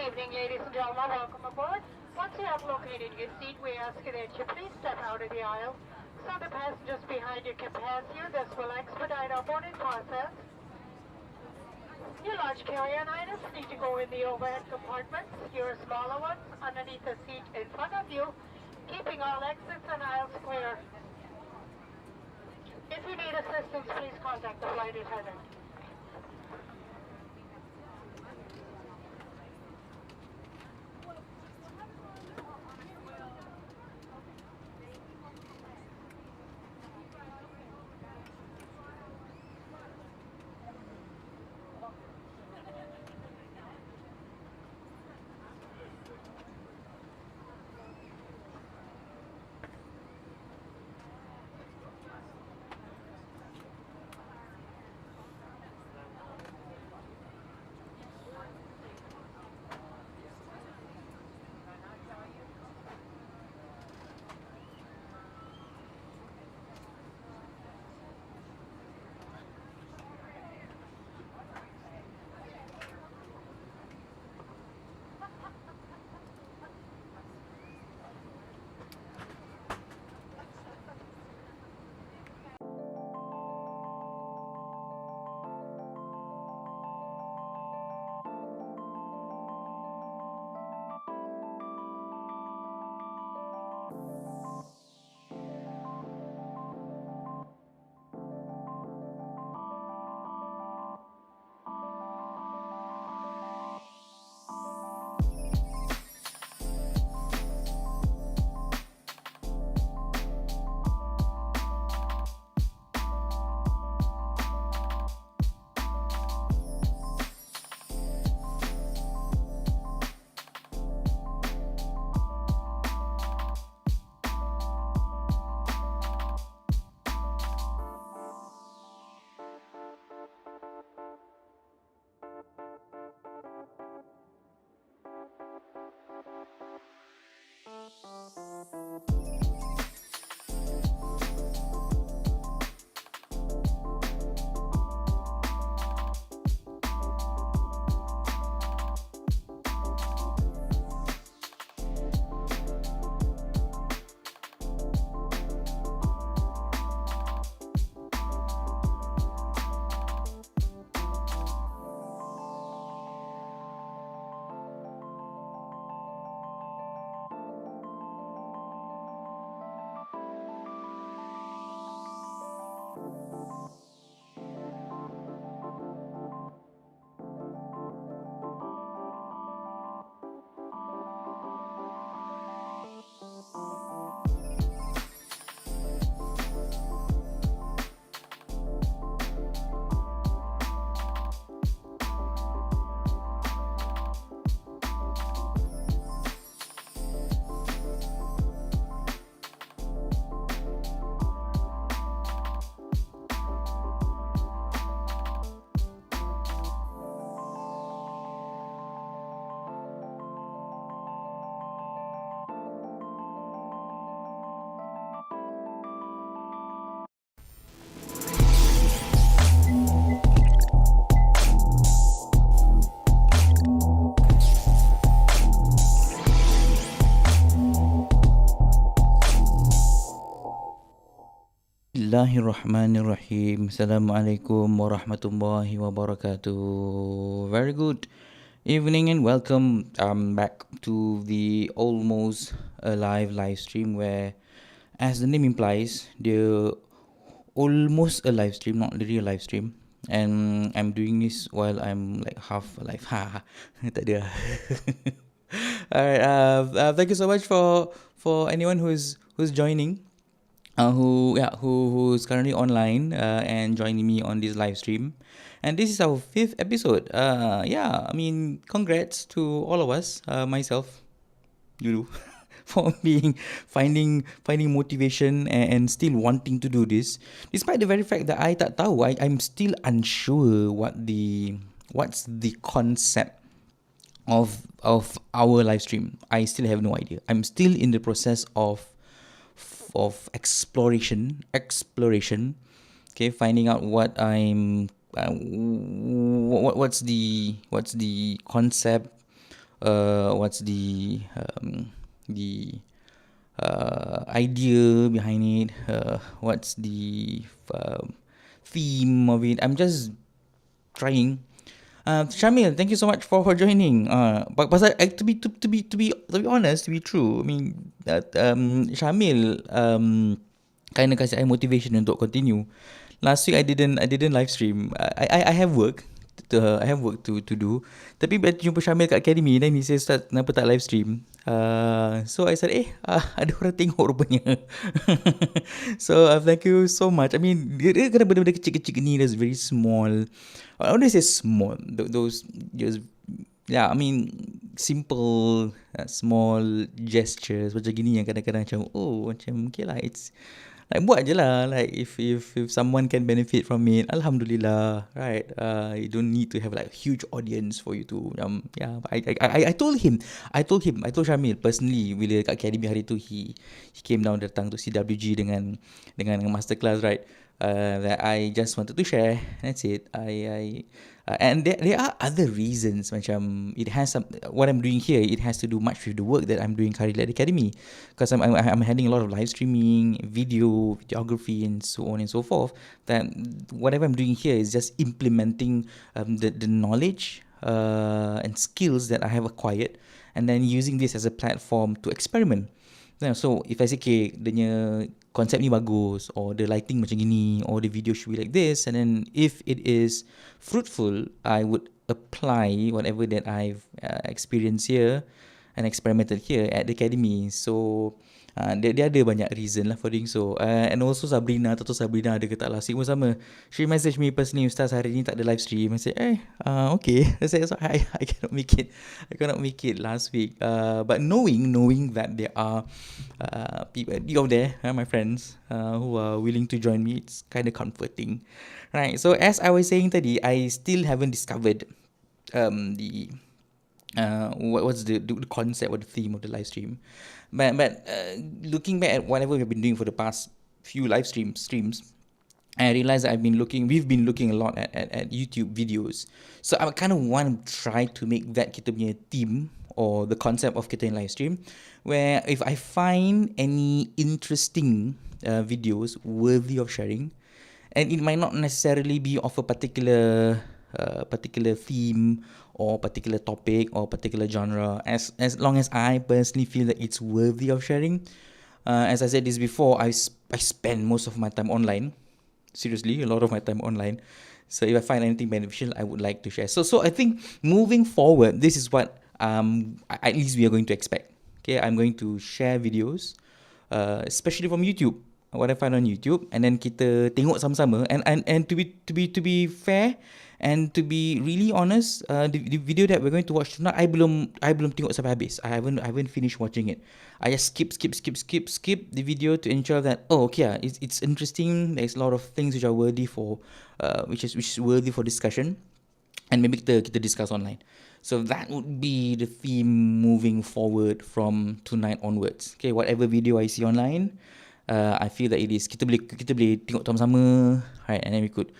evening, ladies and gentlemen. Welcome aboard. Once you have located your seat, we ask you that you please step out of the aisle so the passengers behind you can pass you. This will expedite our boarding process. Your large carry-on items need to go in the overhead compartments. Your smaller ones underneath the seat in front of you, keeping all exits and aisles clear. If you need assistance, please contact the flight attendant. Bismillahirrahmanirrahim. Assalamualaikum warahmatullahi wabarakatuh. Very good evening and welcome back to the almost alive live stream where, as the name implies, the almost a live stream, not really a live stream. And I'm doing this while I'm like half alive. Ha, tak ada. Alright. Thank you so much for anyone who's joining. Who's currently online and joining me on this live stream, and this is our 5th episode. I mean, congrats to all of us, myself, Lulu, for finding motivation and still wanting to do this, despite the very fact that I tak tahu, I'm still unsure what's the concept of our live stream. I still have no idea. I'm still in the process of exploration. Okay, finding out what I'm what's the concept, what's the idea behind it, what's the theme of it. I'm just trying. Shamil, thank you so much for joining. But to be honest, to be true, I mean that Shamil kind of kasih I motivation untuk continue. Last week I didn't live stream. I have work. I have work to do. Tapi bila jumpa Syamil kat Academy, then he says kenapa tak live stream. So I said ada orang tengok rupanya. So thank you so much. I mean dia kena benda-benda kecil-kecil ni that's very small. I wouldn't say small. Those just yeah, I mean simple small gestures macam gini yang kadang-kadang macam okay lah, it's like buat je lah, like if someone can benefit from it, alhamdulillah, right? You don't need to have like huge audience for you to yeah. I told Syamil personally bila kat academy hari tu he came down, datang to CWG dengan masterclass, right? That I just wanted to share. That's it. And there are other reasons. Macam it has some, what I'm doing here. It has to do much with the work that I'm doing currently at the academy, because I'm handling a lot of live streaming, videography, and so on and so forth. That whatever I'm doing here is just implementing the knowledge and skills that I have acquired, and then using this as a platform to experiment. So if I say okay, dia konsep ni bagus, or the lighting macam gini, or the video should be like this, and then if it is fruitful, I would apply whatever that I've experienced here and experimented here at the academy. So dia ada banyak reason lah for doing so. And also Sabrina, tahu Sabrina ada ke tak last week pun sama. She messaged me personally, Ustaz hari ni tak ada live stream. I said okay. I said so I cannot make it last week. But knowing that there are people out there, my friends, who are willing to join me, it's kind of comforting, right? So as I was saying tadi, I still haven't discovered what's the concept or the theme of the live stream. But looking back at whatever we've been doing for the past few live streams, I realized that we've been looking a lot at YouTube videos. So I kind of want to try to make that kita punya theme or the concept of kita in live stream, where if I find any interesting videos worthy of sharing, and it might not necessarily be of a particular theme or particular topic or particular genre, as long as I personally feel that it's worthy of sharing. As I said this before, I spend most of my time online. Seriously, a lot of my time online. So if I find anything beneficial, I would like to share. So I think moving forward, this is what at least we are going to expect. Okay, I'm going to share videos, especially from YouTube, what I find on YouTube, and then kita tengok sama-sama. And to be fair, and to be really honest, the video that we're going to watch tonight, I belum tengok sampai habis. I haven't finished watching it. I just skip the video to ensure that it's interesting. There's a lot of things which are worthy for which is worthy for discussion, and maybe kita discuss online. So that would be the theme moving forward from tonight onwards. Okay, whatever video I see online, I feel that it is kita boleh tengok sama-sama, right? And then we could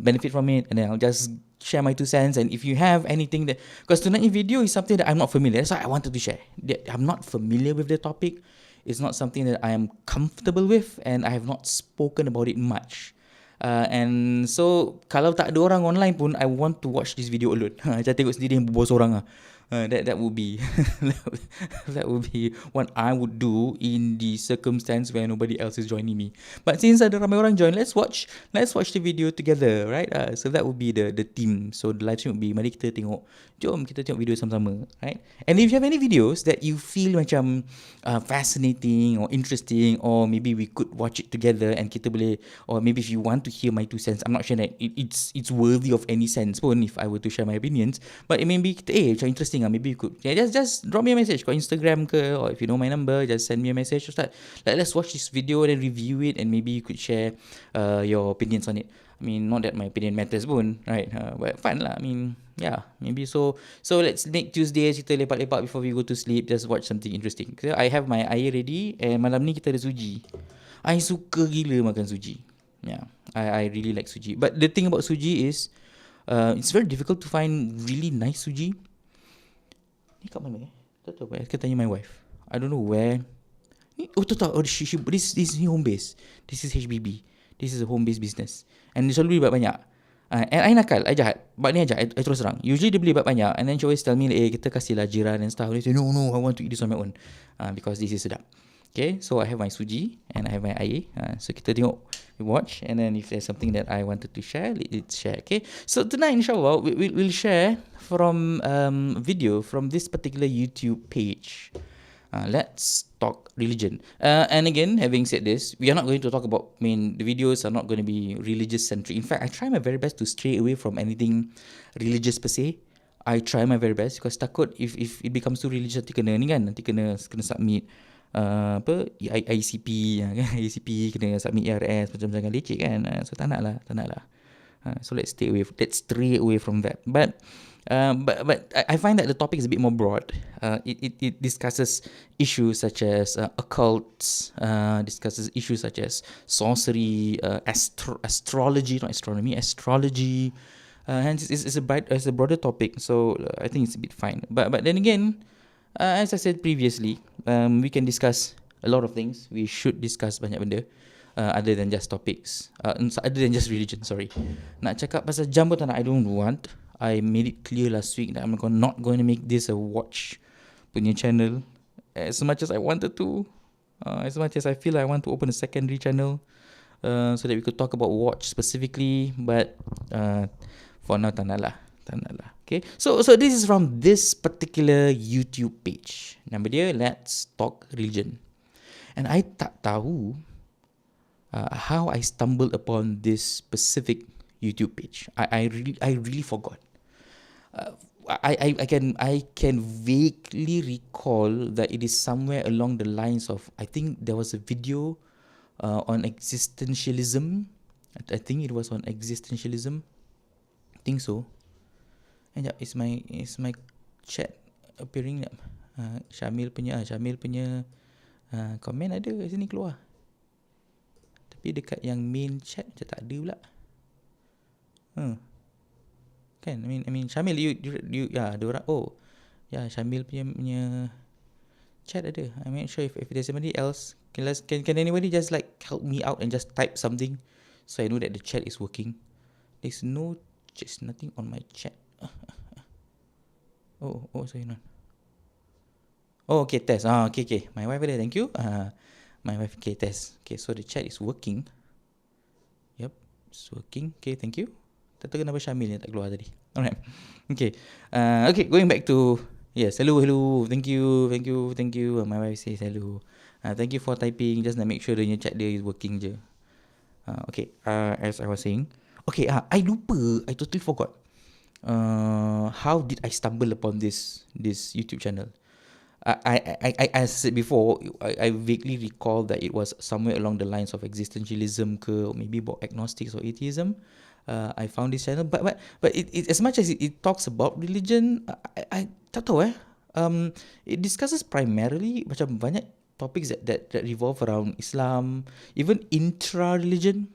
benefit from it, and then I'll just share my 2 cents. And if you have anything that, because tonight's video is something that I'm not familiar, that's why I wanted to share. I'm not familiar with the topic. It's not something that I am comfortable with, and I have not spoken about it much. And so kalau tak ada orang online pun, I want to watch this video alone. Macam tengok sendiri yang berbual seorang lah. That would be that would be what I would do in the circumstance where nobody else is joining me. But since ada ramai orang join, let's watch the video together, right? So that would be the theme. So the live stream would be, mari kita tengok, jom kita tengok video sama-sama, right? And if you have any videos that you feel macam fascinating or interesting, or maybe we could watch it together and kita boleh, or maybe if you want to hear my 2 cents, I'm not sure that it's worthy of any sense pun if I were to share my opinions, but it may be macam interesting. Maybe you could just drop me a message kat Instagram ke, or if you know my number, just send me a message. Ustaz, let's watch this video and review it, and maybe you could share your opinions on it. I mean, not that my opinion matters pun, right? But fun lah. I mean, yeah, maybe so let's make Tuesday kita lepak-lepak before we go to sleep, just watch something interesting. So I have my air ready, and malam ni kita ada suji. I suka gila makan suji. Yeah, I really like suji. But the thing about suji is it's very difficult to find really nice suji. Ni kat mana Tak tahu. I can tanya my wife. I don't know where. Ni, oh tak. Oh, this is home base. This is HBB. This is a home based business. And dia selalu beli banyak. And I nakal, I jahat. But ni I terus terang. Usually dia beli banyak. And then she always tell me, kita kasihlah jiran and stuff. They say, no, I want to eat this on my own. Because this is sedap. Okay, so I have my suji and I have my air. So kita tengok, we watch, and then if there's something that I wanted to share, let's share. Okay, so tonight inshallah we'll share from video from this particular YouTube page. Let's talk religion. And again, having said this, we are not going to talk about. The videos are not going to be religious centric. In fact, I try my very best to stray away from anything religious per se. I try my very best because takut if it becomes too religious nanti kena submit ICP kan, ICP kena submit ERS macam jangan leceh kan. So tak nak lah. So let's stray away from that. But I find that the topic is a bit more broad. It discusses issues such as occults, discusses issues such as sorcery, astrology, not astronomy, astrology. Hence, it's a broader topic. So I think it's a bit fine. But then again, as I said previously, we can discuss a lot of things. We should discuss banyak benda. Other than just topics, other than just religion. Sorry, nak cakap pasal jam pun tak nak. I don't want. I made it clear last week that I'm not going to make this a watch punya channel. As much as I wanted to, as much as I feel I want to open a secondary channel, so that we could talk about watch specifically. But for now, tak nak lah. Okay, so this is from this particular YouTube page. Nama dia Let's Talk Religion, and I tak tahu how I stumbled upon this specific YouTube page. I really forgot. I can vaguely recall that it is somewhere along the lines of, I think there was a video on existentialism. I think it was on existentialism. I think so. And it's my chat appearing. Syamil punya komen ada kat sini keluar. Tapi dekat yang main chat macam tak ada pula. Kan? I mean Syamil, you ada orang. Oh, Syamil punya chat ada. I'm not sure if there's somebody else. Can anybody just like help me out and just type something so I know that the chat is working? There's nothing on my chat. Sorry, no. Oh, okay, test. Okay. My wife there, thank you. My wife, okay, test. Okay, so the chat is working. Yep, it's working. Okay, thank you. Tak tahu kenapa Syamil yang tak keluar tadi. Alright. Okay. Okay, going back to, yes, hello. Thank you. My wife says hello. Thank you for typing. Just nak make sure the chat dia is working je. Okay, as I was saying. Okay, I lupa. I totally forgot. How did I stumble upon this YouTube channel? I as I said before, I vaguely recall that it was somewhere along the lines of existentialism or maybe about agnostics or atheism. I found this channel, but it as much as it talks about religion, I tak tahu it discusses primarily macam banyak topics that revolve around Islam, even intra-religion.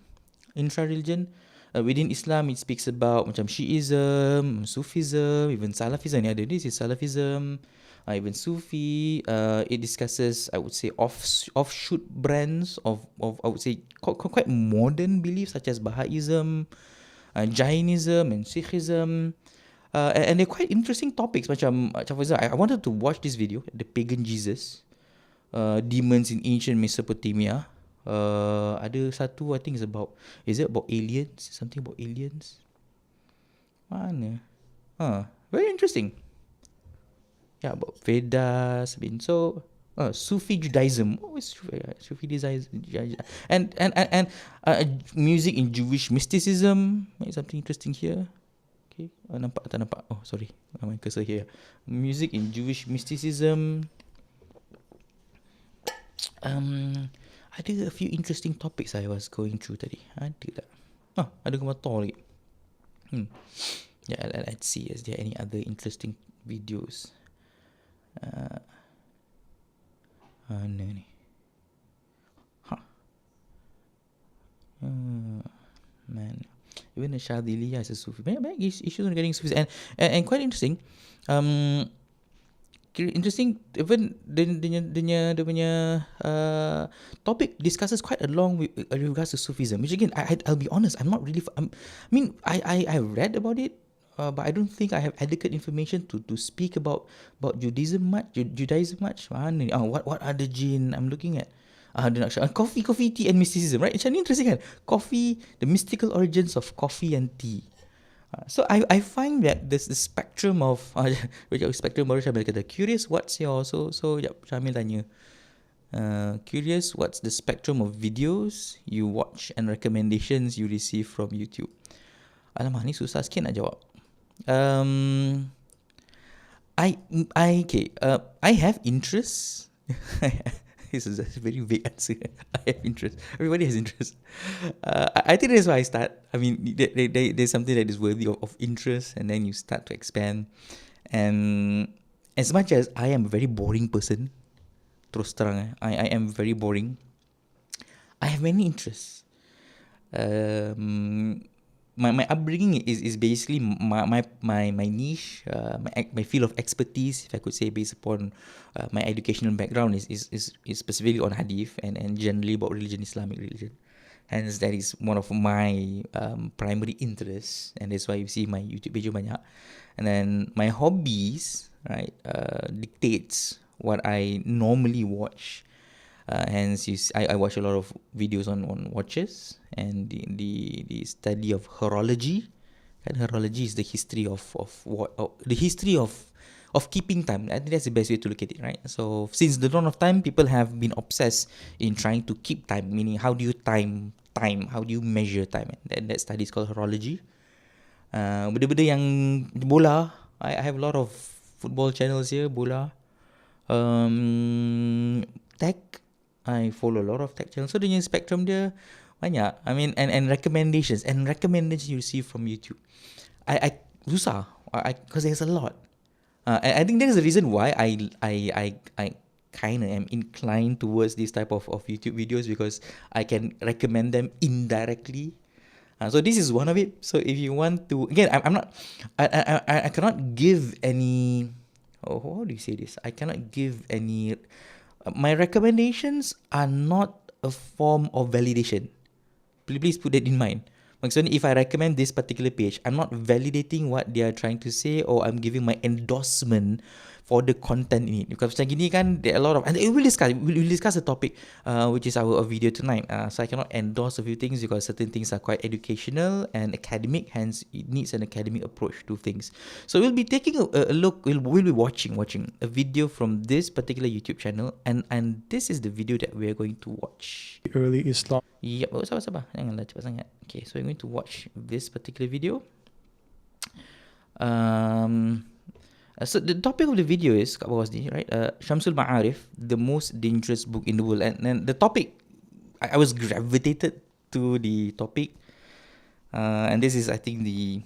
Within Islam, it speaks about macam Shiism, Sufism, even Salafism. This is Salafism, even Sufi. It discusses, I would say, offshoot brands of I would say quite modern beliefs such as Baha'ism, Jainism, and Sikhism. And they're quite interesting topics. Macam for example, I wanted to watch this video, the pagan Jesus, demons in ancient Mesopotamia. Ada satu, I think is it about aliens? Something about aliens? Mana? Very interesting. Yeah, about Vedas. So Sufi Judaism. What is Sufi Judaism? And music in Jewish mysticism. Something interesting here. Okay, nampak tak nampak? Oh, sorry, my cursor here. Music in Jewish mysticism. Ada a few interesting topics I was going through tadi. Ada tak? Ada gambar Thor lagi. Yeah, let's see. Is there any other interesting videos? Mana ni? Man, even the Shadiliya is a Sufi. Banyak issues regarding Sufis and quite interesting. interesting. Even dia punya topic discusses quite a long with regards to Sufism, which again, I'll be honest, I'm not really. I mean, I read about it, but I don't think I have adequate information to speak about Judaism much. Judaism much. Mana ni? What are the jinn I'm looking at? Coffee, tea, and mysticism, right? Macam ni interesting kan? Coffee, the mystical origins of coffee and tea. So I find that there's the spectrum of spectrum baru Syamil kata curious what's your yep, Syamil tanya curious what's the spectrum of videos you watch and recommendations you receive from YouTube. Alamak, ni susah sikit nak jawab. I have interests. This is a very vague answer. I have interest. Everybody has interest. I think that's why I start. I mean, there's something that is worthy of interest, and then you start to expand. And as much as I am a very boring person, terus terang, I am very boring. I have many interests. My upbringing is basically my niche, my field of expertise, if I could say, based upon my educational background is specifically on hadith and generally about religion, Islamic religion. Hence, that is one of my primary interests, and that's why you see my YouTube video banyak. And then my hobbies, right, dictates what I normally watch. Hence, I watch a lot of videos on watches and the study of horology. And horology is the history of keeping time. I think that's the best way to look at it, right? So since the dawn of time, people have been obsessed in trying to keep time, meaning how do you time? How do you measure time? And that study is called horology. Benda-benda yang bola, I have a lot of football channels here, bola. Tech, I follow a lot of tech channels. So the spectrum dia banyak. I mean, and recommendations you receive from YouTube. I susah. Because there's a lot. I think that is the reason why I kind of am inclined towards this type of YouTube videos, because I can recommend them indirectly. So this is one of it. So if you want to, again, I'm not, I cannot give any. Oh, how do you say this? I cannot give any. My recommendations are not a form of validation. Please put that in mind. Maksudnya, if I recommend this particular page, I'm not validating what they are trying to say, or I'm giving my endorsement for the content in it. Because macam gini kan, there are a lot of, and we'll discuss the topic, which is our video tonight. So I cannot endorse a few things because certain things are quite educational and academic. Hence, it needs an academic approach to things. So we'll be taking a look. We'll be watching a video from this particular YouTube channel, and this is the video that we are going to watch. Early Islam. Yep, sabar. Janganlah cepat sangat. Okay, so we're going to watch this particular video. So the topic of the video is kat bawah sini, right? Shamsul Ma'arif, the most dangerous book in the world. And the topic, I was gravitated to the topic. And this is, I think, the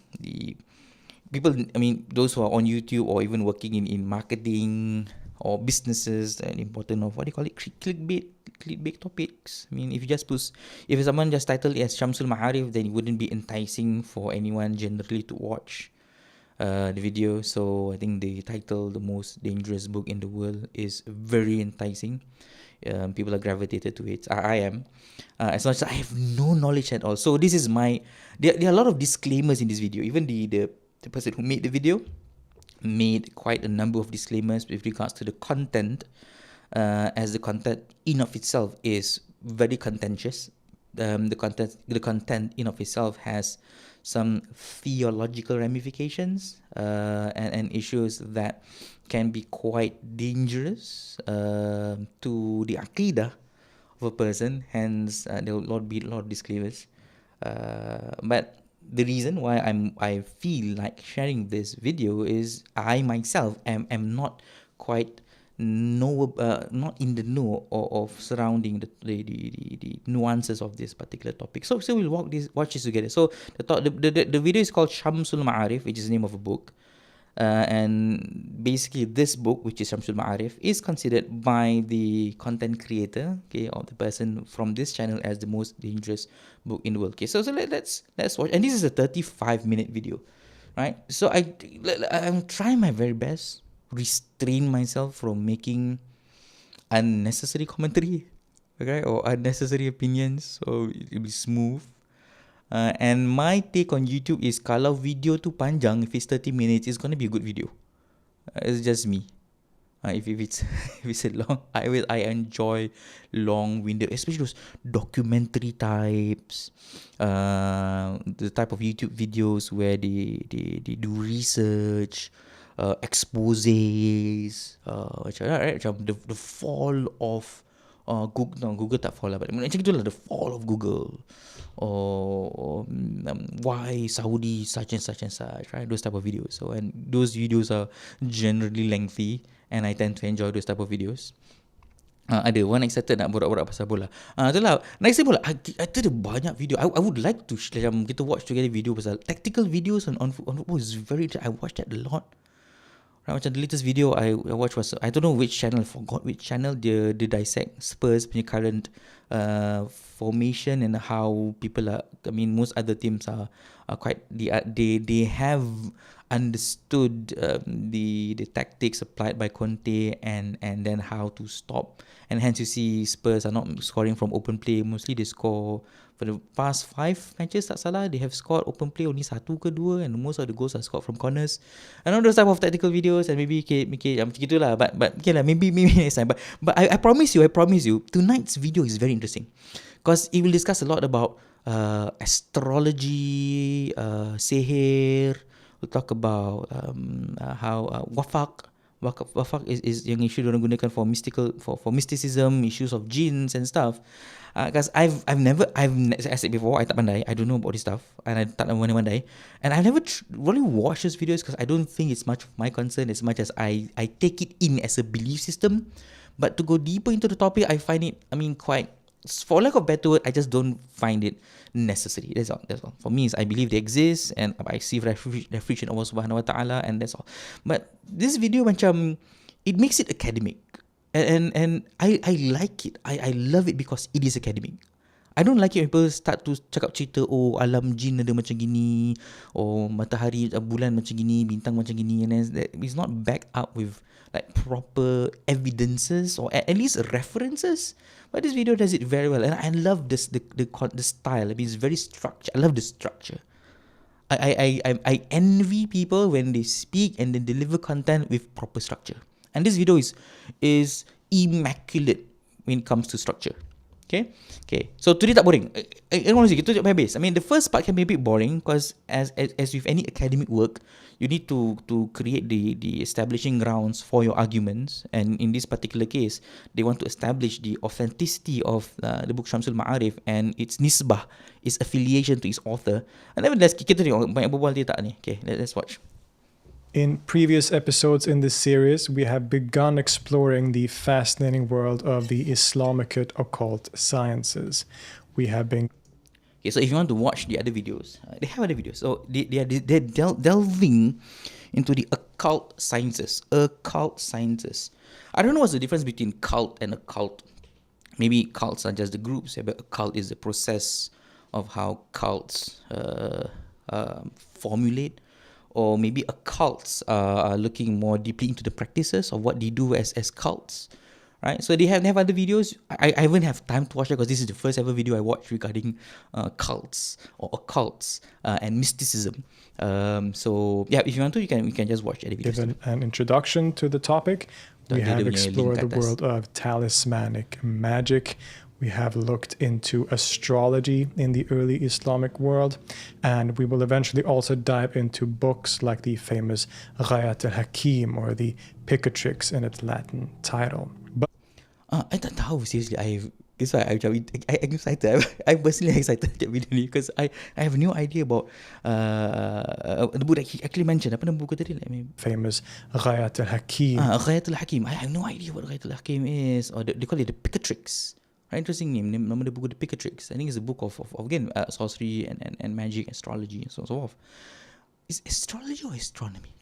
people, I mean, those who are on YouTube or even working in marketing or businesses, and important of, what do you call it? Clickbait topics. I mean, if someone just titled it as Shamsul Ma'arif, then it wouldn't be enticing for anyone generally to watch the video. So I think the title, the most dangerous book in the world, is very enticing. People are gravitated to it. I am. As much as I have no knowledge at all. So this is there are a lot of disclaimers in this video. Even the person who made the video made quite a number of disclaimers with regards to the content, as the content in of itself is very contentious. The content in of itself has some theological ramifications and issues that can be quite dangerous to the aqidah of a person. Hence, there will be a lot of disclaimers. But the reason why I feel like sharing this video is I myself am not quite not in the know of surrounding the nuances of this particular topic. So we'll watch this together. So the video is called Shamsul Ma'arif, which is the name of a book. And basically this book, which is Shamsul Ma'arif, is considered by the content creator, okay, or the person from this channel, as the most dangerous book in the world. Okay, so let's watch. And this is a 35-minute video, right? So I'm trying my very best, restrain myself from making unnecessary commentary, okay, or unnecessary opinions, so it'll be smooth. And my take on YouTube is kalau video tu panjang, if it's 30 minutes, it's gonna be a good video. It's just me. If it's if it's a long, I enjoy long-winded, especially those documentary types, the type of YouTube videos where they do research, exposes, macam the fall of Google, no, Google tak fall lah, but macam itulah, the fall of Google, or why Saudi such and such and such, right? Those type of videos. So, and those videos are generally lengthy, and I tend to enjoy those type of videos. Ada one excited nak borak-borak pasal bola. Itulah, next bola. Ada banyak video. I would like to macam kita watch together video pasal tactical videos on football is very. I watched that a lot. Right, macam the latest video I watched was, I don't know which channel, forgot which channel, dia dissect Spurs punya current formation and how people are, I mean most other teams are quite, they have understood the tactics applied by Conte and then how to stop, and hence you see Spurs are not scoring from open play. Mostly they score, for the past 5 matches tak salah, they have scored open play only 1 ke 2, and most of the goals are scored from corners. I know those type of tactical videos, and maybe macam gitulah, but okay lah, maybe next time. But I promise you, tonight's video is very interesting, because it will discuss a lot about astrology, sihir. We'll talk about how wafak is yang issue diorang gunakan for mystical, for mysticism, issues of jinns and stuff. Because I've never, as I said before, I tak pandai, I don't know about this stuff, and I tak pandai, and I've never really watched those videos because I don't think it's much of my concern as much as I take it in as a belief system. But to go deeper into the topic, I find it, I mean, quite, for lack of a better word, I just don't find it necessary. That's all. For me, is I believe they exist, and I see refuge in Allah Subhanahu Wa Taala, and that's all. But this video macam, it makes it academic, and I like it. I love it because it is academic. I don't like it when people start to cakap cerita, oh alam jin ada macam gini, or matahari, bulan macam gini, bintang macam gini, and then it's not backed up with like proper evidences or at least references. But this video does it very well, and I love this the style. I mean, it's very structured. I love the structure. I envy people when they speak and they deliver content with proper structure. And this video is immaculate when it comes to structure. Okay. So today tak boring. Honestly, kita tunjuk habis. I mean, the first part can be a bit boring because as with any academic work, you need to create the establishing grounds for your arguments. And in this particular case, they want to establish the authenticity of the book Syamsul Ma'arif and its nisbah, its affiliation to its author. And then kita tengok banyak berbual dia tak ni. Okay, let's watch. In previous episodes in this series, we have begun exploring the fascinating world of the Islamic occult sciences. We have been... Okay, so if you want to watch the other videos, they have other videos. So they're delving into the occult sciences. Occult sciences. I don't know what's the difference between cult and occult. Maybe cults are just the groups, but occult is the process of how cults formulate. Or maybe occults are looking more deeply into the practices of what they do as cults, right? So they have other videos. I even have time to watch it because this is the first ever video I watched regarding cults or occults and mysticism. So yeah, if you want to, we can just watch any videos. Given an introduction to the topic, we have explored the world of talismanic magic. We have looked into astrology in the early Islamic world, and we will eventually also dive into books like the famous Ghayat al-Hakim or the Picatrix in its Latin title. But I tak tahu, seriously. That's why I'm excited. I'm personally excited that video ni because I have no idea about the book that he actually mentioned. Apa nama buku tadi? Famous Ghayat al-Hakim. Ghayat al-Hakim. I have no idea what Ghayat al-Hakim is, or they call it the Picatrix. Interesting name. Nama the book, the Picatrix. I think it's a book of again sorcery and magic, astrology, and so forth. Is astrology or astronomy?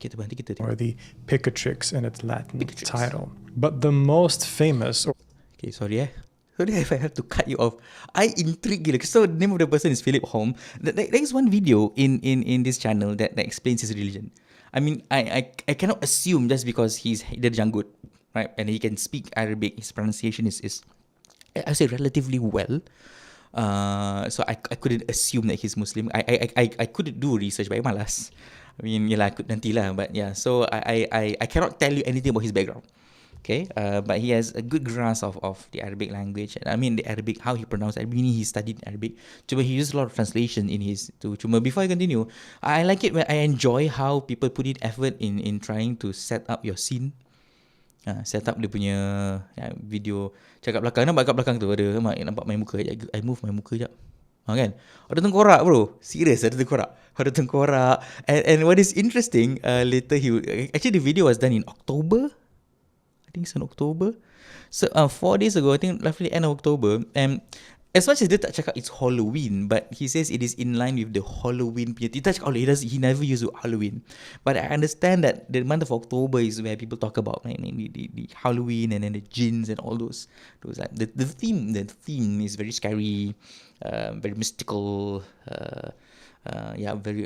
Or the Picatrix in its Latin title. But the most famous... Okay, sorry Sorry if I have to cut you off. I intrigued gila. So the name of the person is Philip Holm. There is one video in this channel that explains his religion. I mean, I cannot assume just because he's the janggut, right? And he can speak Arabic. His pronunciation is I say relatively well. So I couldn't assume that he's Muslim. I couldn't do research, but malas. I mean, yelah, I could nantilah. But yeah, so I cannot tell you anything about his background. Okay, but he has a good grasp of the Arabic language. I mean, the Arabic, how he pronounced Arabic. He studied Arabic. Cuma he used a lot of translation in his. Cuma before I continue, I like it when I enjoy how people put in effort in trying to set up your scene. Set up dia punya video. Cakap belakang, nampak kat belakang tu ada, nampak main muka. I move my muka sekejap. Kan? Ada tengkorak bro. Serius ada tengkorak. Ada tengkorak. And what is interesting, later actually the video was done in October. I think it's in October. So 4 days ago, I think roughly end of October. And as much as dia tak cakap it's Halloween, but he says it is in line with the Halloween. Dia tak cakap he never use Halloween. But I understand that the month of October is where people talk about the Halloween and then the jinns and all those like the theme is very scary, very mystical. Very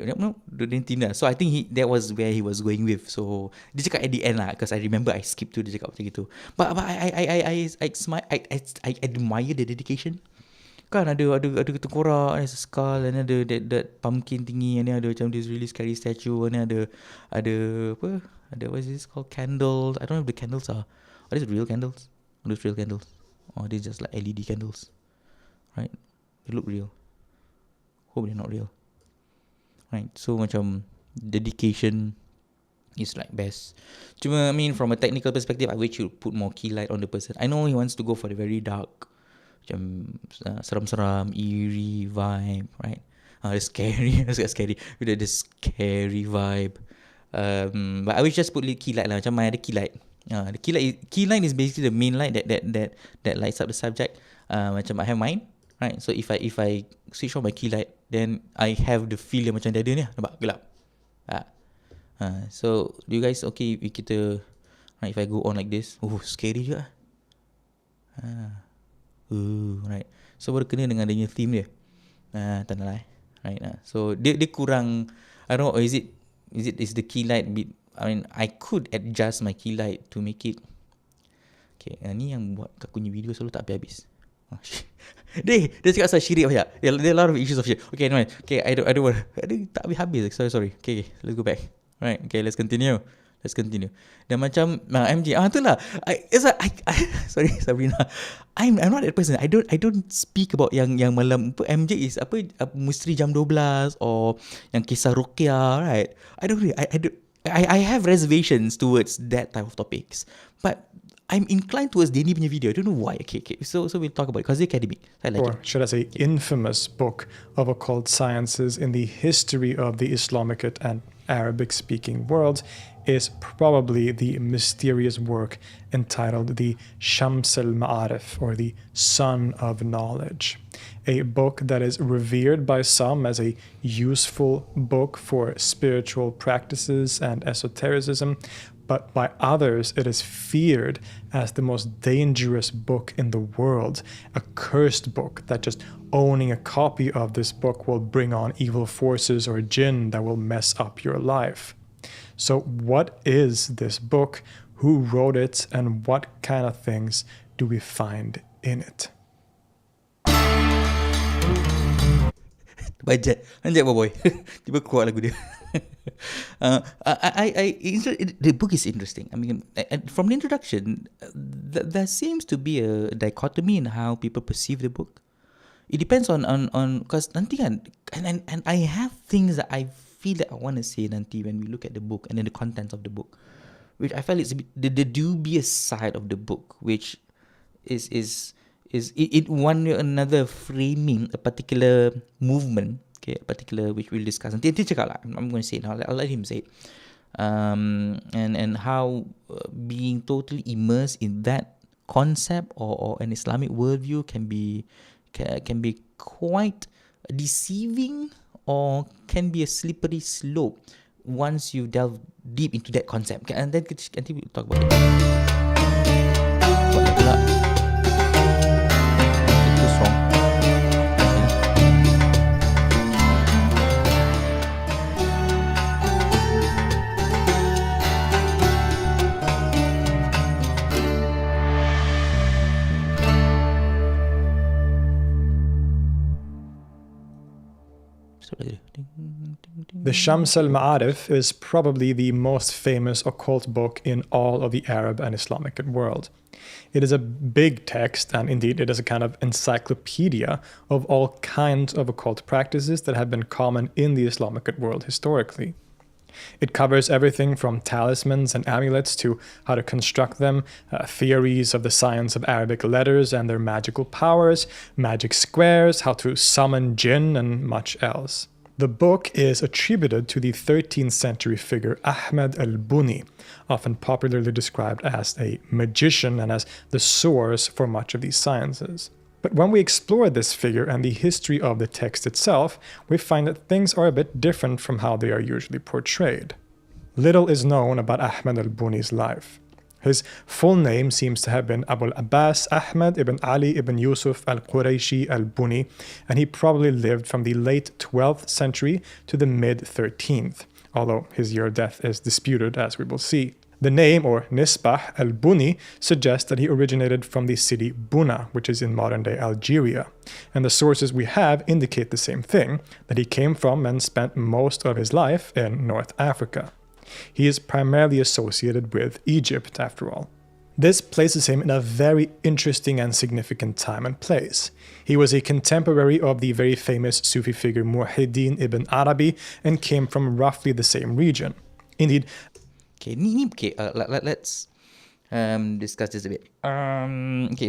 so I think that was where he was going with. So dia cakap at the end lah, because I remember I skipped to dia cakap macam gitu. But I admire the dedication. Kan ada tengkorak, ada skull, and ada that pumpkin thingy, and then ada macam this really scary statue, and then ada what is this called, candles. I don't know if the candles are these real candles? Are those real candles? Or are they just like LED candles? Right? They look real. Hope they're not real. Right, so macam dedication is like best. Cuma I mean from a technical perspective, I wish you put more key light on the person. I know he wants to go for the very dark, macam seram-seram, eerie vibe, right? The scary, scary with the scary vibe. But I wish just put key light lah. Macam ada key light. The key light is basically the main light that lights up the subject. Macam I have mine. Right, so if I switch on my key light, then I have the feel yang macam dia ada ni, nampak gelap. So do you guys okay if kita, right, if I go on like this, scary juga. Right, so baru kena dengan dia theme dia. Tak nak lah. Right, so dia kurang, I don't know, is the key light bit, I mean I could adjust my key light to make it. Okay, ni yang buat aku punya video selalu tak habis-habis. Dia cakap pasal syirik banyak. There are a lot of issues of syirik. Okay, no, okay, I don't want. Tak habis. Sorry. Okay, let's go back. Right, okay, let's continue. Dan macam MJ, itulah. Sorry Sabrina. I'm not that person. I don't speak about yang malam MJ is apa misteri jam 12 or yang kisah Ruqyah, right? I have reservations towards that type of topics. But I'm inclined towards Denny punya video. I don't know why. Okay. So we'll talk about it because it's academic. I like it. Or should I say infamous book of occult sciences in the history of the Islamic and Arabic-speaking world is probably the mysterious work entitled the Shams al-Ma'arif, or the Sun of Knowledge. A book that is revered by some as a useful book for spiritual practices and esotericism, but by others it is feared as the most dangerous book in the world, a cursed book that just owning a copy of this book will bring on evil forces or jinn that will mess up your life. So what is this book? Who wrote it? And what kind of things do we find in it? Bajet boy. Tiba keluar lagu dia. The book is interesting. I mean, from the introduction, there seems to be a dichotomy in how people perceive the book. It depends on because nanti kan, and I have things that I feel that I want to say nanti when we look at the book and then the contents of the book, which I felt it's a bit, the dubious side of the book, which is it one or another framing a particular movement, okay, a particular, which we'll discuss. Nanti cakap lah, I'm going to say it now. I'll let him say it. And how being totally immersed in that concept or an Islamic worldview can be quite deceiving, or can be a slippery slope once you delve deep into that concept. And then we'll talk about it. The Shams al-Ma'arif is probably the most famous occult book in all of the Arab and Islamic world. It is a big text, and indeed it is a kind of encyclopedia of all kinds of occult practices that have been common in the Islamic world historically. It covers everything from talismans and amulets to how to construct them, theories of the science of Arabic letters and their magical powers, magic squares, how to summon jinn, and much else. The book is attributed to the 13th century figure Ahmed al-Buni, often popularly described as a magician and as the source for much of these sciences. But when we explore this figure and the history of the text itself, we find that things are a bit different from how they are usually portrayed. Little is known about Ahmed al-Buni's life. His full name seems to have been Abu al-Abbas Ahmed ibn Ali ibn Yusuf al-Qurayshi al-Buni, and he probably lived from the late 12th century to the mid-13th, although his year of death is disputed, as we will see. The name, or Nisbah al-Buni, suggests that he originated from the city Buna, which is in modern-day Algeria, and the sources we have indicate the same thing, that he came from and spent most of his life in North Africa. He is primarily associated with Egypt, after all. This places him in a very interesting and significant time and place. He was a contemporary of the very famous Sufi figure Muhyiddin ibn Arabi and came from roughly the same region. Indeed, let's discuss this a bit.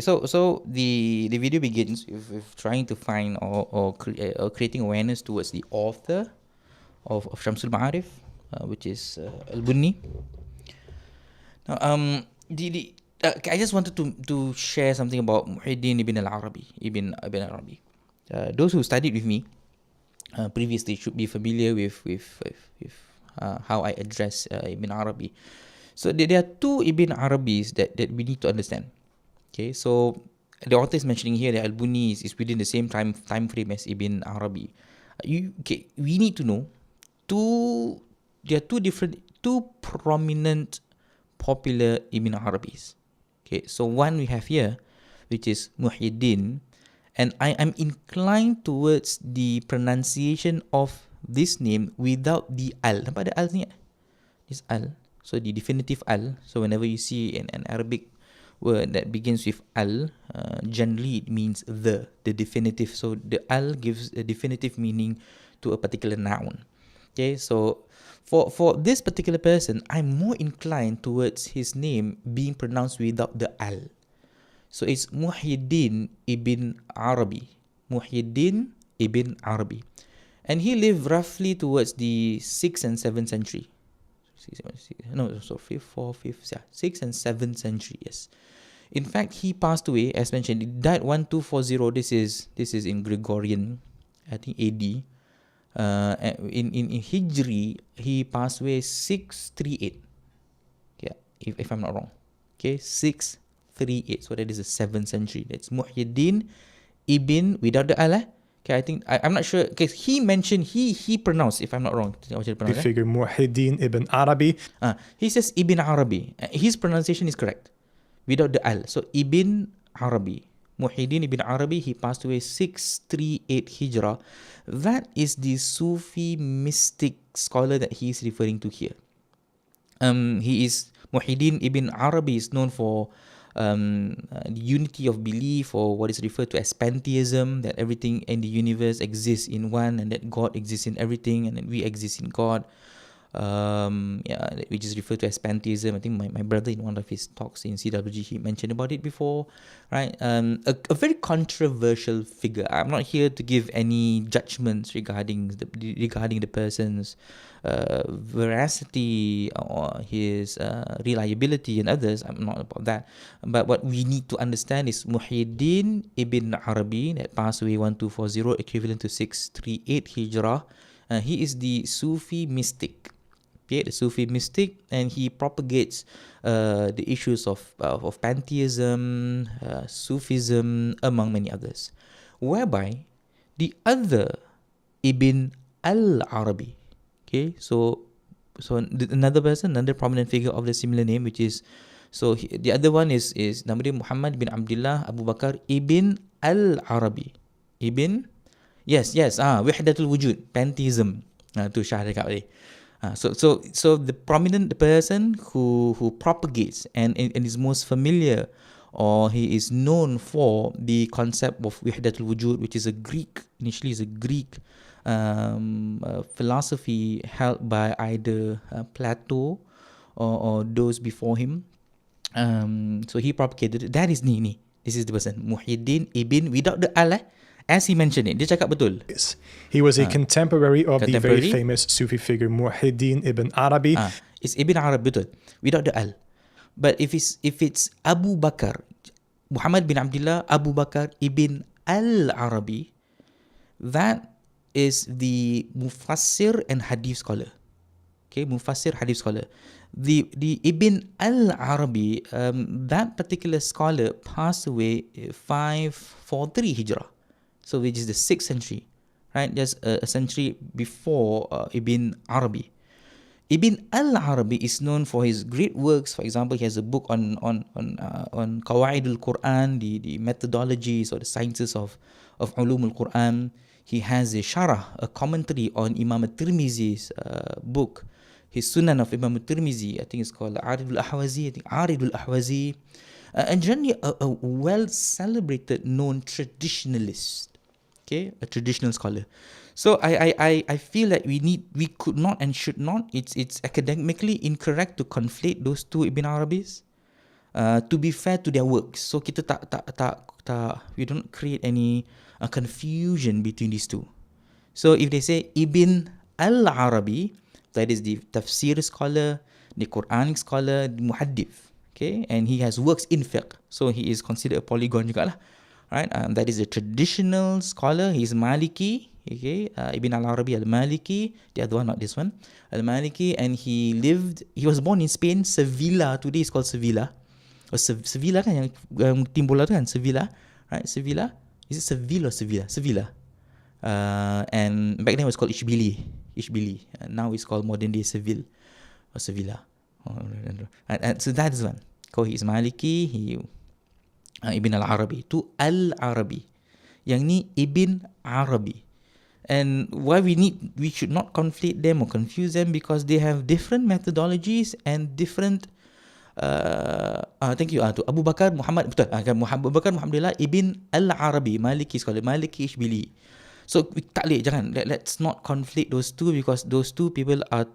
So the video begins with trying to find or creating awareness towards the author of Shamsul Ma'arif, which is al-Bunni. Now, I just wanted to share something about Muhyiddin ibn al-Arabi, ibn Arabi. Those who studied with me previously should be familiar with how I address Ibn Arabi. So there are two Ibn Arabis that we need to understand. Okay, so the author is mentioning here that al-Bunni is within the same time frame as Ibn Arabi. We need to know there are two prominent popular Ibn Arabis. Okay, so one we have here, which is Muhyiddin, and I am inclined towards the pronunciation of this name without the al. Nampak ada al ni? This al. So the definitive al. So whenever you see an Arabic word that begins with al, generally it means the definitive. So the al gives a definitive meaning to a particular noun. Okay, so for this particular person, I'm more inclined towards his name being pronounced without the al. So it's Muhyiddin ibn Arabi. Muhyiddin ibn Arabi. And he lived roughly towards the 6th and 7th century. 6th and 7th century, yes. In fact, he passed away, as mentioned, he died 1240. This is in Gregorian, I think AD. In Hijri, he passed away 638. Yeah, if I'm not wrong. Okay, 638. So that is the 7th century. That's Muhyiddin ibn, without the al. Okay, I think I'm not sure because he mentioned he pronounced, if I'm not wrong, the figure Muhyiddin ibn Arabi. He says Ibn Arabi. His pronunciation is correct without the al. So Ibn Arabi, Muhyiddin ibn Arabi. He passed away 638 Hijrah. That is the Sufi mystic scholar that he is referring to here. He is Muhyiddin ibn Arabi is known for the unity of belief, or what is referred to as pantheism, that everything in the universe exists in one and that God exists in everything and that we exist in God, which is referred to as pantheism. I think my brother in one of his talks in CWG, he mentioned about it before, right? A very controversial figure. I'm not here to give any judgments regarding the person's veracity or his reliability and others. I'm not about that. But what we need to understand is Muhyiddin ibn Arabi, that passed away 1240, equivalent to 638 Hijrah. He is the Sufi mystic. Okay, the Sufi mystic, and he propagates the issues of pantheism, Sufism, among many others. Whereby the other Ibn al-Arabi, okay, so another person, another prominent figure of the similar name, which is, the other one is nama dia Muhammad bin Abdullah Abu Bakar ibn al-Arabi. Wahdatul Wujud, pantheism. Tu Syah cakap tadi. So the prominent person who propagates and is most familiar, or he is known for the concept of Wahdatul Wujud, which is initially is a Greek philosophy held by either Plato or those before him. So he propagated it. That is ni. This is the person, Muhyiddin Ibn, without the al, as he mentioned it. Dia cakap betul. He was a contemporary of the very famous Sufi figure Muhyiddin Ibn Arabi. It's Ibn Arabi betul, without the al. But if it's Abu Bakar, Muhammad bin Abdullah Abu Bakar Ibn al-Arabi, that is the Mufassir and Hadith scholar. Okay, Mufassir, Hadith scholar. The Ibn al-Arabi, that particular scholar passed away 543 Hijrah, so which is the 6th century, right? Just a century before Ibn Arabi. Ibn al-Arabi is known for his great works. For example, he has a book on Qawaid al-Quran, the methodologies or the sciences of Ulum al-Quran. He has a sharah, a commentary on Imam al-Tirmizi's book, his Sunan of Imam al-Tirmizi. I think it's called Arid al-Ahwazi. And generally a well-celebrated, known traditionalist. Okay, a traditional scholar. So I feel that we could not and should not. It's academically incorrect to conflate those two Ibn Arabis. To be fair to their works, so kita we don't create any confusion between these two. So if they say Ibn al-Arabi, that is the tafsir scholar, the Quranic scholar, the muhaddith, okay, and he has works in fiqh, so he is considered a polygon juga lah, right? That is a traditional scholar. He is Maliki. Okay, Ibn al-Arabi al-Maliki, the other one, not this one, al-Maliki, and he was born in Spain, Sevilla. Today is called Sevilla. Sevilla kan yang tim bola tu kan, Sevilla, right? Sevilla, is it Seville or Sevilla? Sevilla. And back then it was called Ishbili. Now it's called modern day Seville or Sevilla. So that is one. He is Maliki. He Ibn al-Arabi tu al-Arabi. Yang ni Ibn Arabi. And why we should not conflate them or confuse them, because they have different methodologies and different thank you to Abu Bakar Muhammad, betul, Abu Bakar Muhammadillah Ibn al-Arabi, Maliki scholar, Maliki Ishbili. So let's not conflate those two, because those two people are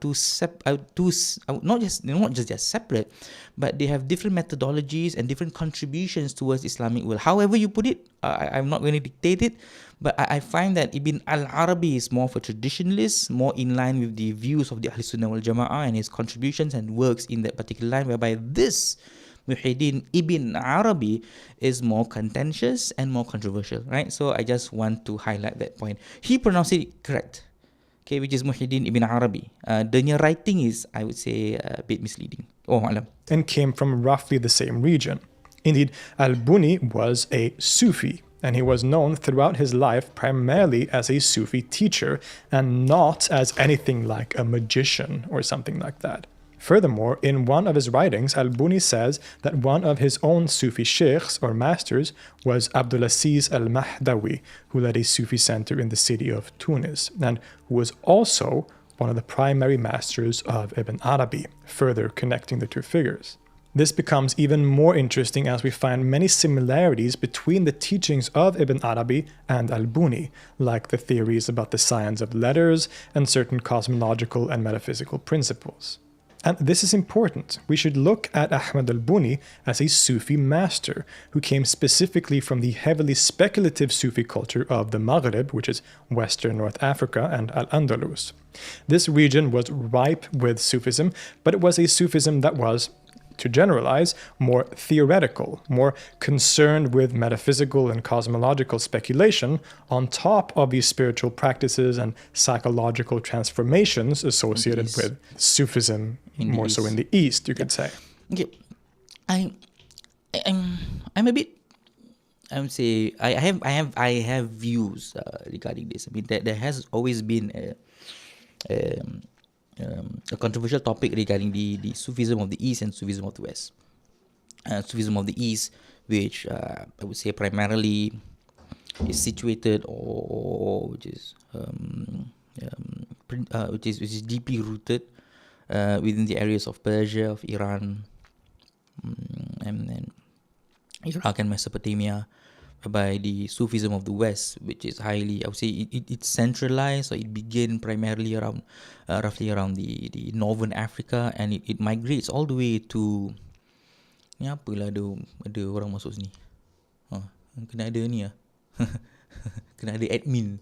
not just separate, but they have different methodologies and different contributions towards Islamic world. However you put it, I'm not going to dictate it, but I find that Ibn al-Arabi is more of a traditionalist, more in line with the views of the Ahl Sunnah wal Jama'ah and his contributions and works in that particular line, whereby this Muhyiddin Ibn Arabi is more contentious and more controversial, right? So I just want to highlight that point. He pronounced it correct, okay, which is Muhyiddin Ibn Arabi. The writing is, I would say, a bit misleading. And came from roughly the same region. Indeed, Al-Buni was a Sufi, and he was known throughout his life primarily as a Sufi teacher and not as anything like a magician or something like that. Furthermore, in one of his writings, Al-Buni says that one of his own Sufi sheikhs or masters was Abdulaziz al-Mahdawi, who led a Sufi center in the city of Tunis, and who was also one of the primary masters of Ibn Arabi, further connecting the two figures. This becomes even more interesting as we find many similarities between the teachings of Ibn Arabi and Al-Buni, like the theories about the science of letters and certain cosmological and metaphysical principles. And this is important. We should look at Ahmad al-Buni as a Sufi master who came specifically from the heavily speculative Sufi culture of the Maghrib, which is Western North Africa, and Al-Andalus. This region was ripe with Sufism, but it was a Sufism that was, to generalize, more theoretical, more concerned with metaphysical and cosmological speculation on top of these spiritual practices and psychological transformations associated with Sufism, more so in the East, you could say. Okay, I'm a bit, I would say, I have views regarding this. I mean, there has always been a controversial topic regarding the Sufism of the East and Sufism of the West. Sufism of the East, which I would say primarily is situated, or which is which is deeply rooted within the areas of Persia, of Iran, and Iraq and Mesopotamia, whereby the Sufism of the West, which is highly, I would say, it's centralized, or it began primarily around, roughly around the northern Africa, and it migrates all the way to, ni apalah ada orang masuk sini. Kena ada ni lah. Kena ada admin.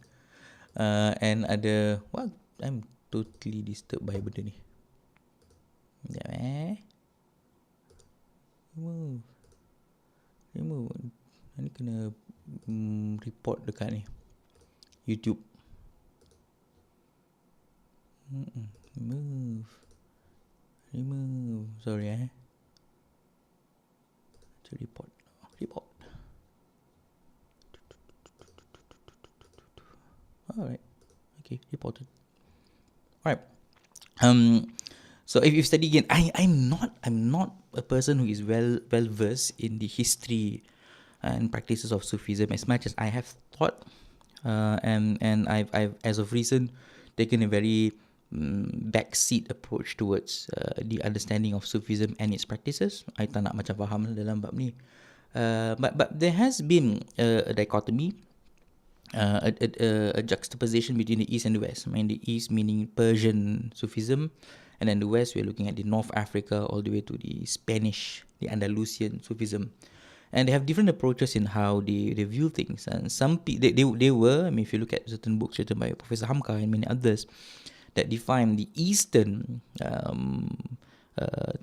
And ada, what? I'm totally disturbed by benda ni. Sekejap Remove. Ni kena report dekat ni YouTube. Remove. Sorry report. Alright. Okay, reported. Alright. So if you study again, I'm not a person who is well versed in the history and practices of Sufism as much as I have thought, and I've as of recent taken a very backseat approach towards the understanding of Sufism and its practices. I tak nak macam faham dalam bab ni. But there has been a dichotomy, a juxtaposition between the East and the West. I mean, the East meaning Persian Sufism, and then the West we're looking at the North Africa all the way to the Spanish, the Andalusian Sufism. And they have different approaches in how they view things. And some they were, I mean, if you look at certain books written by Professor Hamka and many others, that define the Eastern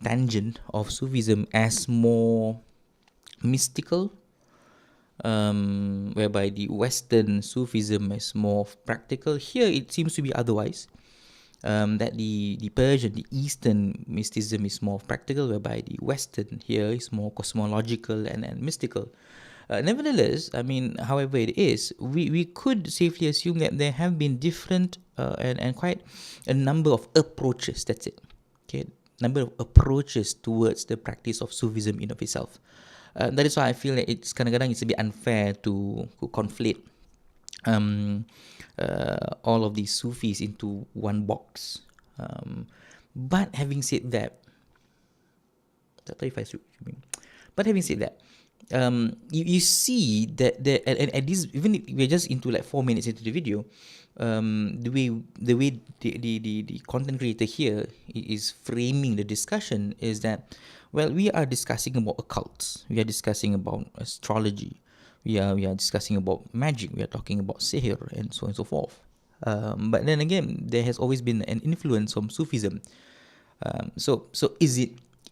tangent of Sufism as more mystical, whereby the Western Sufism is more practical. Here it seems to be otherwise. That the Persian, the Eastern mysticism is more practical, whereby the Western here is more cosmological and mystical. Nevertheless, I mean, however it is, we could safely assume that there have been different and quite a number of approaches, that's it. Okay, number of approaches towards the practice of Sufism in of itself. That is why I feel that it's kadang-kadang it's a bit unfair to conflate all of these Sufis into one box. But having said that, you see that and this, even if we're just into like 4 minutes into the video, the way the content creator here is framing the discussion is that, well, we are discussing about occults, we are discussing about astrology, we are discussing about magic, we are talking about sihr and so on and so forth. But then again, there has always been an influence from Sufism. So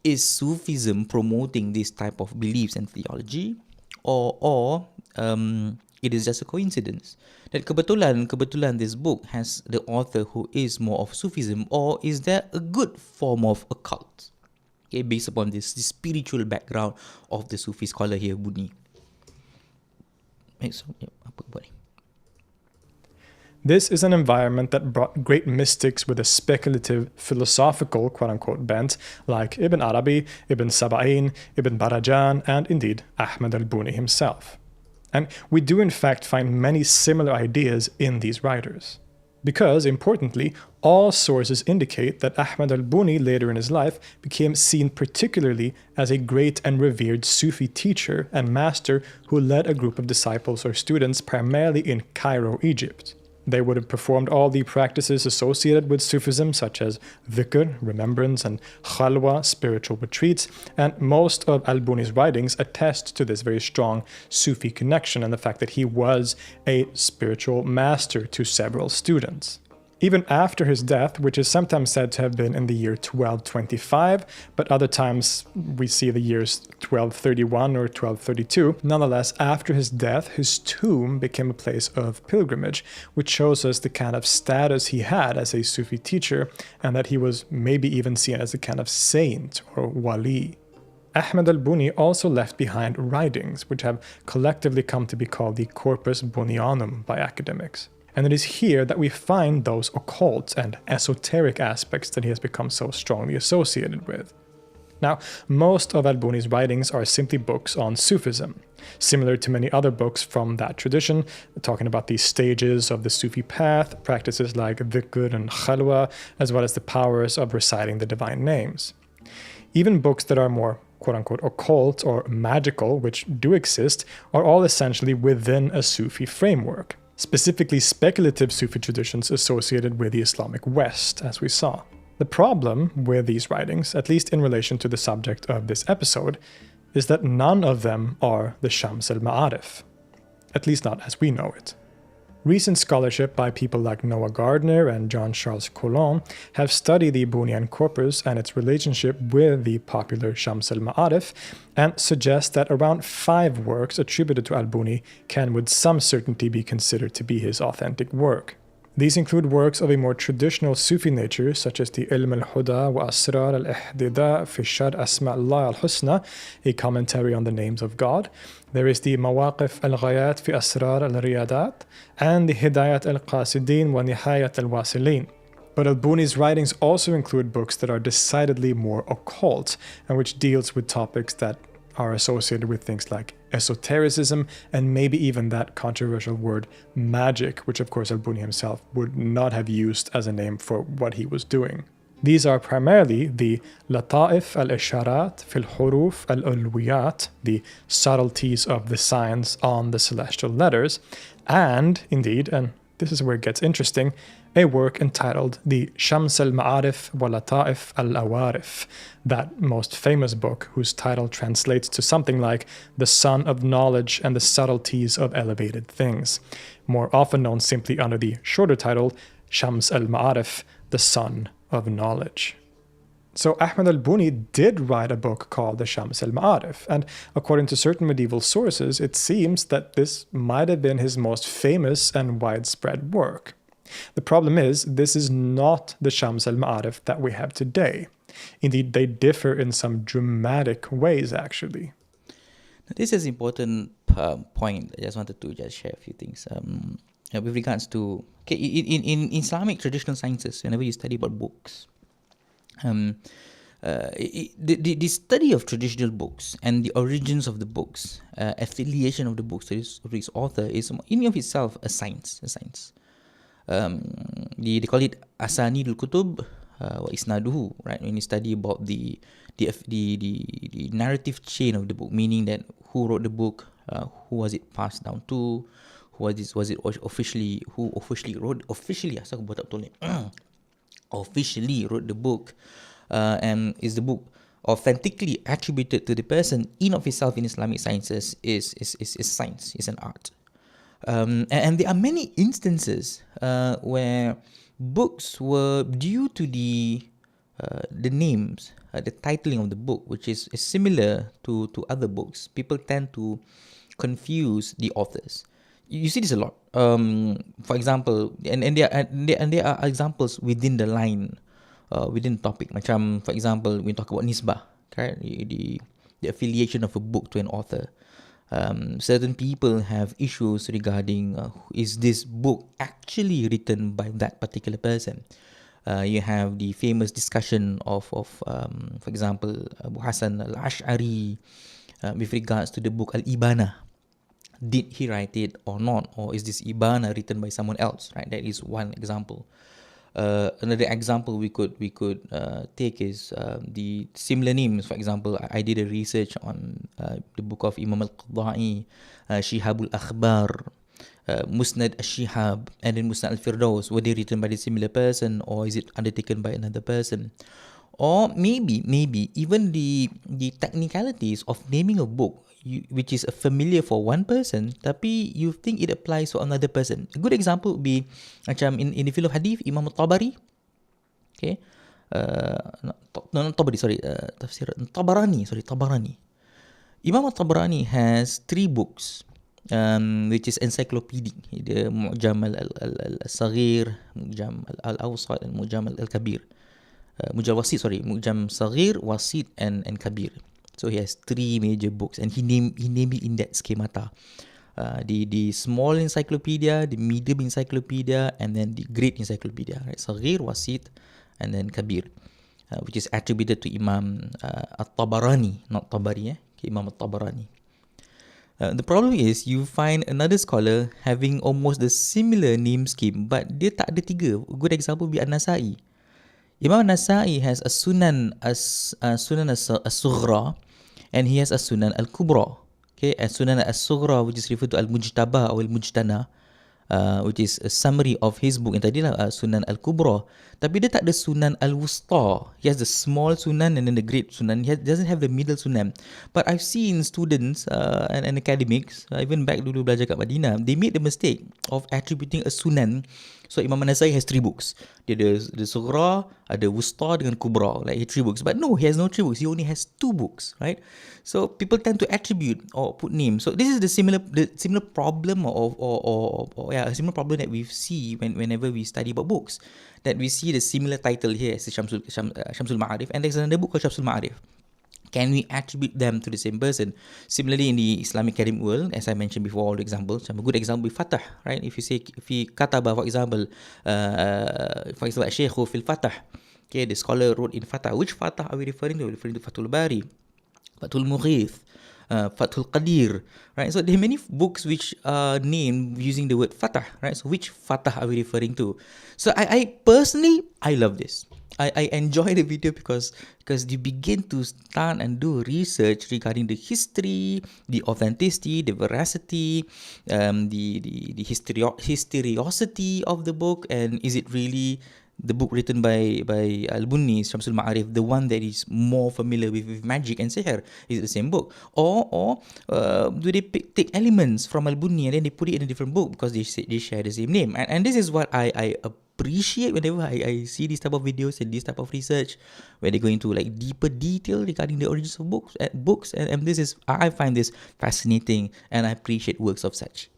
is Sufism promoting this type of beliefs and theology, or it is just a coincidence that kebetulan this book has the author who is more of Sufism, or is there a good form of occult, okay, based upon this spiritual background of the Sufi scholar here, Buni? So, apa buat ni? This is an environment that brought great mystics with a speculative, philosophical, quote-unquote, bent, like Ibn Arabi, Ibn Saba'in, Ibn Barajan, and indeed Ahmad al-Buni himself. And we do in fact find many similar ideas in these writers. Because, importantly, all sources indicate that Ahmad al-Buni later in his life became seen particularly as a great and revered Sufi teacher and master who led a group of disciples or students primarily in Cairo, Egypt. They would have performed all the practices associated with Sufism, such as dhikr, remembrance, and khalwa, spiritual retreats, and most of al-Buni's writings attest to this very strong Sufi connection and the fact that he was a spiritual master to several students. Even after his death, which is sometimes said to have been in the year 1225, but other times we see the years 1231 or 1232, nonetheless, after his death, his tomb became a place of pilgrimage, which shows us the kind of status he had as a Sufi teacher, and that he was maybe even seen as a kind of saint or wali. Ahmad al-Buni also left behind writings, which have collectively come to be called the Corpus Bunianum by academics. And it is here that we find those occult and esoteric aspects that he has become so strongly associated with. Now, most of al-Buni's writings are simply books on Sufism, similar to many other books from that tradition, talking about the stages of the Sufi path, practices like dhikr and khalwa, as well as the powers of reciting the divine names. Even books that are more quote-unquote occult or magical, which do exist, are all essentially within a Sufi framework, specifically speculative Sufi traditions associated with the Islamic West, as we saw. The problem with these writings, at least in relation to the subject of this episode, is that none of them are the Shams al-Ma'arif, at least not as we know it. Recent scholarship by people like Noah Gardner and Jean-Charles Coulon have studied the Bunian corpus and its relationship with the popular Shams al-Ma'arif and suggest that around 5 works attributed to al-Buni can with some certainty be considered to be his authentic work. These include works of a more traditional Sufi nature, such as the Ilm al-Huda wa Asrar al-Ihdida fi Shar Asma' Allah al-Husna, a commentary on the names of God. There is the Mawaqif al-Ghayat fi Asrar al-Riyadat, and the Hidayat al-Qasidin wa Nihayat al-Wasilin. But al-Buni's writings also include books that are decidedly more occult, and which deals with topics that are associated with things like esotericism and maybe even that controversial word magic, which of course al-Buni himself would not have used as a name for what he was doing. These are primarily the Lata'if al-Isharat fil Huruf al-Ulwiyat, the subtleties of the signs on the celestial letters, and indeed, and this is where it gets interesting, a work entitled the Shams al-Ma'arif wa Lata'if al-Awarif, that most famous book whose title translates to something like the Sun of Knowledge and the Subtleties of Elevated Things, more often known simply under the shorter title Shams al-Ma'arif, the Sun of Knowledge. So Ahmad al-Buni did write a book called the Shams al-Ma'arif, and according to certain medieval sources, it seems that this might have been his most famous and widespread work. The problem is, this is not the Shams al-Ma'arif that we have today. Indeed, they differ in some dramatic ways, actually. This is an important point. I just wanted to just share a few things. With regards to, in Islamic traditional sciences, whenever you study about books, the study of traditional books and the origins of the books, affiliation of the books to its author is in of itself a science. They call it Asanidul Kutub wa Isnaduhu, right? When you study about the narrative chain of the book, meaning that who wrote the book, who was it passed down to, who officially wrote the book, and is the book authentically attributed to the person in of itself in Islamic sciences is science, is an art. And there are many instances where books were, due to the names, the titling of the book, which is similar to other books, people tend to confuse the authors. You see this a lot. For example, and there are examples within the line, within the topic. Macam, for example, we talk about nisbah, correct? The affiliation of a book to an author. Certain people have issues regarding is this book actually written by that particular person. You have the famous discussion of for example, Abu Hassan al-Ash'ari with regards to the book Al-Ibana. Did he write it or not? Or is this Ibana written by someone else? Right, that is one example. Another example we could take is the similar names. For example, I did a research on the book of Imam al-Qadda'i, Shihab al-Akhbar, Musnad al-Shihab, and then Musnad al-Firdaus. Were they written by the similar person, or is it undertaken by another person? Or maybe even the technicalities of naming a book, which is familiar for one person, tapi you think it applies for another person. A good example would be macam in the field of hadith, Imam al-Tabari. Okay, Tabarani. Imam al-Tabarani has 3 books, which is encyclopedic. The Mu'jam al-Saghir, Mu'jam al-Awsat, and Mu'jam al-Kabir. Mu'jam Saghir, Wasit, and Kabir. So he has 3 major books, and he named it in that schemata. The small encyclopedia, the medium encyclopedia, and then the great encyclopedia. Right? Saghir, Wasit, and then Kabir. which is attributed to Imam At-Tabarani, not Tabari, okay, Imam At-Tabarani. The problem is you find another scholar having almost the similar name scheme, but dia tak ada tiga. A good example would be An-Nasai. Imam An-Nasai has a Sunan As-Sughra, and he has a Sunan Al-Kubra. Okay, a Sunan As-Sughra, which is referred to Al-Mujtaba or Al-Mujtana, which is a summary of his book yang tadi lah, Sunan Al-Kubra. Tapi dia tak ada Sunan Al-Wusta. He has the small Sunan and then the great Sunan. He doesn't have the middle Sunan. But I've seen students and academics, even back dulu belajar kat Madinah, they made the mistake of attributing a Sunan. So Imam An-Nasai has 3 books. Dia ada Sughra, ada Wusta dengan Kubra, like 3 books. But no, he has no 3 books. He only has 2 books, right? So people tend to attribute or put names. So this is the similar problem a similar problem that we see whenever we study about books. That we see the similar title here as Shamsul Ma'arif, and there's another book called Shamsul Ma'arif. Can we attribute them to the same person? Similarly, in the Islamic academic world, as I mentioned before, all the examples, a good example is Fatah, right? If he kataba, for example, Shaykhu fil Fatah, okay, the scholar wrote in Fatah. Which Fatah are we referring to? We're referring to Fathul Bari, Fathul Mughith, Fathul Qadir, right? So there are many books which are named using the word Fatah, right? So which Fatah are we referring to? So I personally, I love this. I enjoy the video because you begin to start and do research regarding the history, the authenticity, the veracity, the historiosity of the book, and is it really the book written by Al-Bunni, Shamsul Ma'arif, the one that is more familiar with magic and sihr? Is it the same book? Or do they take elements from Al-Bunni and then they put it in a different book because they share the same name? And this is what I appreciate whenever I see these type of videos and this type of research, where they go into like deeper detail regarding the origins of books, and this is, I find this fascinating, and I appreciate works of such.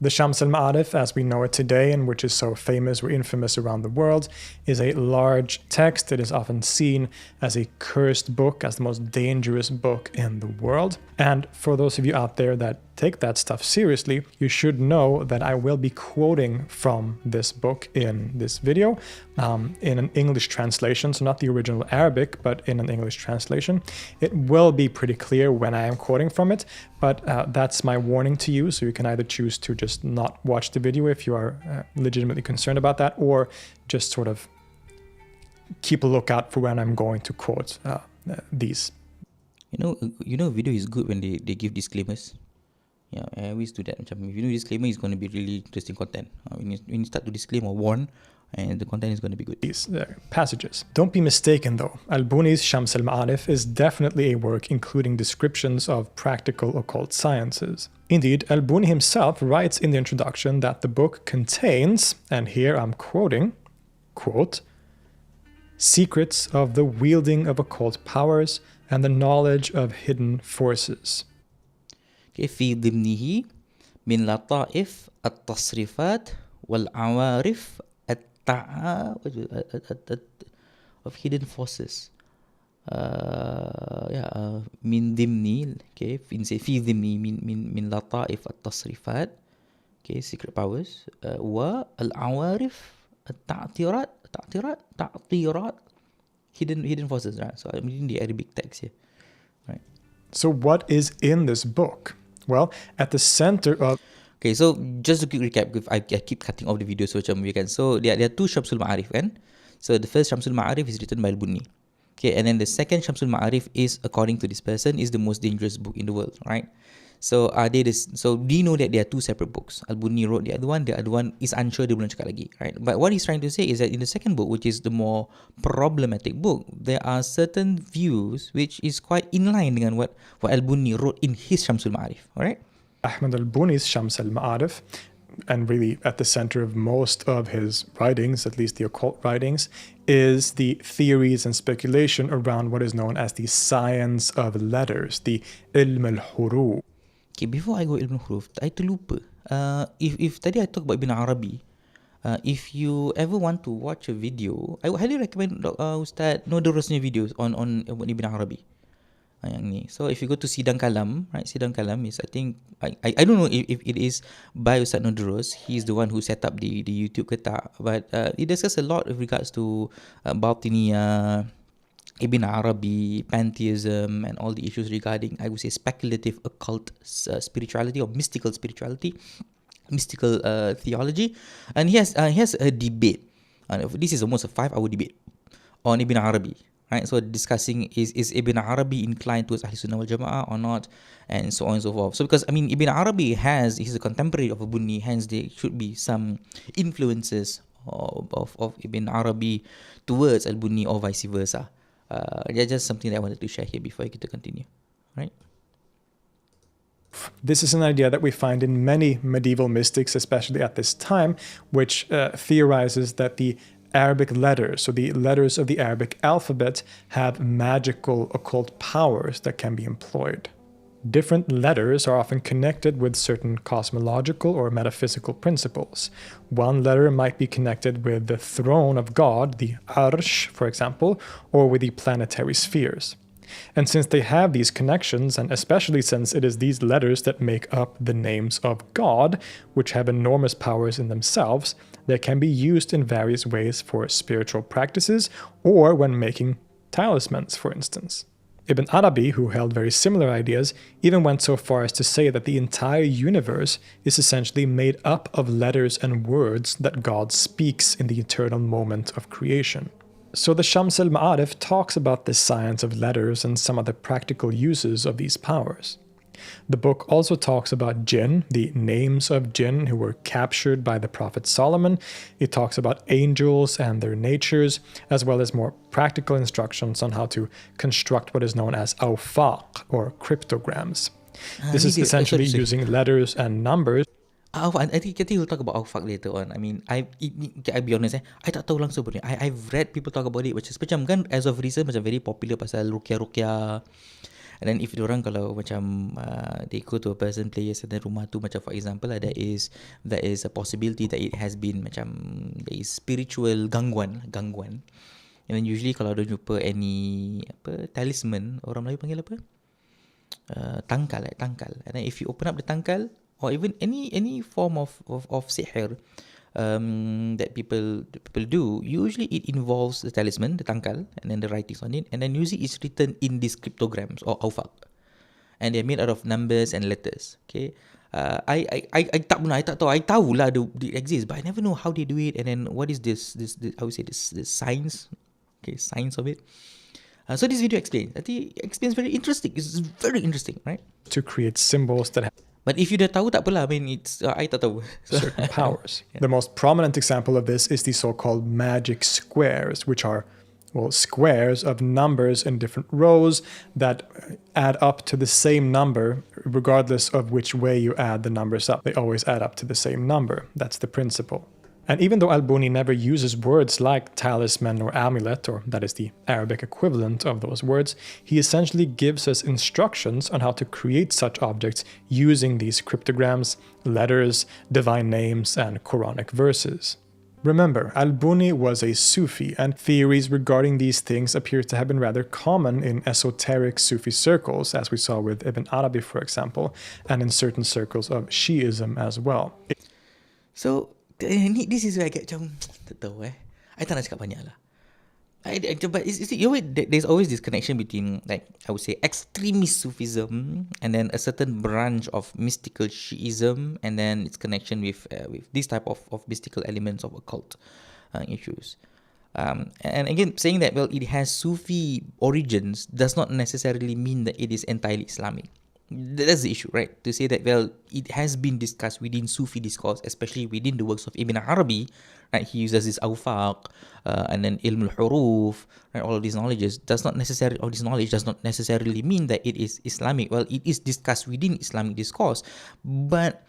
The Shams al-Ma'arif, as we know it today, and which is so famous or infamous around the world, is a large text that is often seen as a cursed book, as the most dangerous book in the world. And for those of you out there that take that stuff seriously, you should know that I will be quoting from this book in this video in an English translation, so not the original Arabic, but in an English translation. It will be pretty clear when I am quoting from it, but that's my warning to you, so you can either choose to just not watch the video if you are legitimately concerned about that, or just sort of keep a lookout for when I'm going to quote these. You know, video is good when they give disclaimers. Yeah, I always do that. If you know disclaimer is going to be really interesting content. When you start to disclaim or warn, and the content is going to be good. These passages. Don't be mistaken though. Al-Bunni's Shams al-Ma'arif is definitely a work including descriptions of practical occult sciences. Indeed, Al-Bunni himself writes in the introduction that the book contains, and here I'm quoting, quote, secrets of the wielding of occult powers and the knowledge of hidden forces. في ضمنه من لطائف التصريفات والعوارف of hidden forces. من ضمني, okay, في ضمني من لطائف التصريفات, okay, secret powers, والعوارف تعطيرات hidden forces, right? So I'm reading the Arabic text here, right? So what is in this book? Well, at the center of... Okay, so just a quick recap, because I keep cutting off the video so macam we can. So there are 2 Shamsul Ma'arif, kan? So the first Shamsul Ma'arif is written by Al-Bunni. Okay, and then the second Shamsul Ma'arif is, according to this person, is the most dangerous book in the world, right? So so do you know that there are 2 separate books? Al-Bunni wrote the other one is unsure, dia belum cakap lagi, right? But what he's trying to say is that in the second book, which is the more problematic book, there are certain views which is quite in line dengan what Al-Bunni wrote in his Shamsul Ma'arif, alright? Ahmad al-Bunni's Shams al-Ma'arif, and really at the center of most of his writings, at least the occult writings, is the theories and speculation around what is known as the science of letters, the ilm al-huruf. Okay, before I go ilm al-huruf, I terlupa. If tadi I talk about Ibn Arabi, if you ever want to watch a video, I would highly recommend Ustaz Nodorosnya videos on Ibn Arabi. Yang ni. So if you go to Sidang Kalam, right? Sidang Kalam is, I think, I don't know if it is by Ustaz Nodoros. He's the one who set up the YouTube ke tak, but it discusses a lot with regards to Batiniyah, Ibn Arabi, pantheism, and all the issues regarding, I would say, speculative occult spirituality or mystical spirituality, mystical theology. And he has a debate. This is almost a 5-hour debate on Ibn Arabi. Right, so discussing is Ibn Arabi inclined towards Ahl Sunnah wal Jama'ah or not, and so on and so forth. So because Ibn Arabi he's a contemporary of Al-Bunni, hence there should be some influences of Ibn Arabi towards Al-Bunni or vice versa. Just something that I wanted to share here before I get to continue. Right. This is an idea that we find in many medieval mystics, especially at this time, which theorizes that the Arabic letters, so the letters of the Arabic alphabet, have magical occult powers that can be employed. Different letters are often connected with certain cosmological or metaphysical principles. One letter might be connected with the throne of God, the Arsh, for example, or with the planetary spheres. And since they have these connections, and especially since it is these letters that make up the names of God, which have enormous powers in themselves, they can be used in various ways for spiritual practices or when making talismans, for instance. Ibn Arabi, who held very similar ideas, even went so far as to say that the entire universe is essentially made up of letters and words that God speaks in the eternal moment of creation. So the Shams al-Ma'arif talks about the science of letters and some of the practical uses of these powers. The book also talks about jinn, the names of jinn who were captured by the Prophet Solomon. It talks about angels and their natures, as well as more practical instructions on how to construct what is known as awfaq, or cryptograms. This is essentially using letters and numbers. I think we'll talk about awfaq later on. I mean, I'll be honest, I tak tahu langsung pun. I've read people talk about it, which is macam kan as of recent macam very popular pasal ruqyah. And then if diorang kalau macam they go to a person place and then rumah tu macam for example there is a possibility that it has been macam there is spiritual gangguan. And then usually kalau ada jumpa any talisman, orang Melayu panggil apa? Tangkal. And then if you open up the tangkal or even any form of sihr that people do, usually it involves the talisman, the tangkal, and then the writings on it, and then usually it's written in these cryptograms or awfaq, and they're made out of numbers and letters. Okay, I tahu lah they exist, but I never know how they do it, and then what is this I would say this science, science of it. So this video explains. I think it explains very interesting. It's very interesting, right? To create symbols that have But if you dah tahu tak apalah. I mean, it's I tak tahu. certain powers. Yeah. The most prominent example of this is the so-called magic squares, which are, squares of numbers in different rows that add up to the same number, regardless of which way you add the numbers up. They always add up to the same number. That's the principle. And even though Al-Bunni never uses words like talisman or amulet, or that is the Arabic equivalent of those words, he essentially gives us instructions on how to create such objects using these cryptograms, letters, divine names, and Quranic verses. Remember, Al-Bunni was a Sufi, and theories regarding these things appear to have been rather common in esoteric Sufi circles, as we saw with Ibn Arabi, for example, and in certain circles of Shiism as well. So, this is where I get macam tak tahu I tak nak cakap banyak lah. But there's always this connection between, like, I would say extremist Sufism and then a certain branch of mystical Shiism, and then its connection with this type of mystical elements of occult issues. And again, saying that it has Sufi origins does not necessarily mean that it is entirely Islamic. That's the issue, right? To say that, it has been discussed within Sufi discourse, especially within the works of Ibn Arabi, right? He uses this awfaq, and then ilm al-huruf, right? All of these knowledge does not necessarily mean that it is Islamic. Well, it is discussed within Islamic discourse, but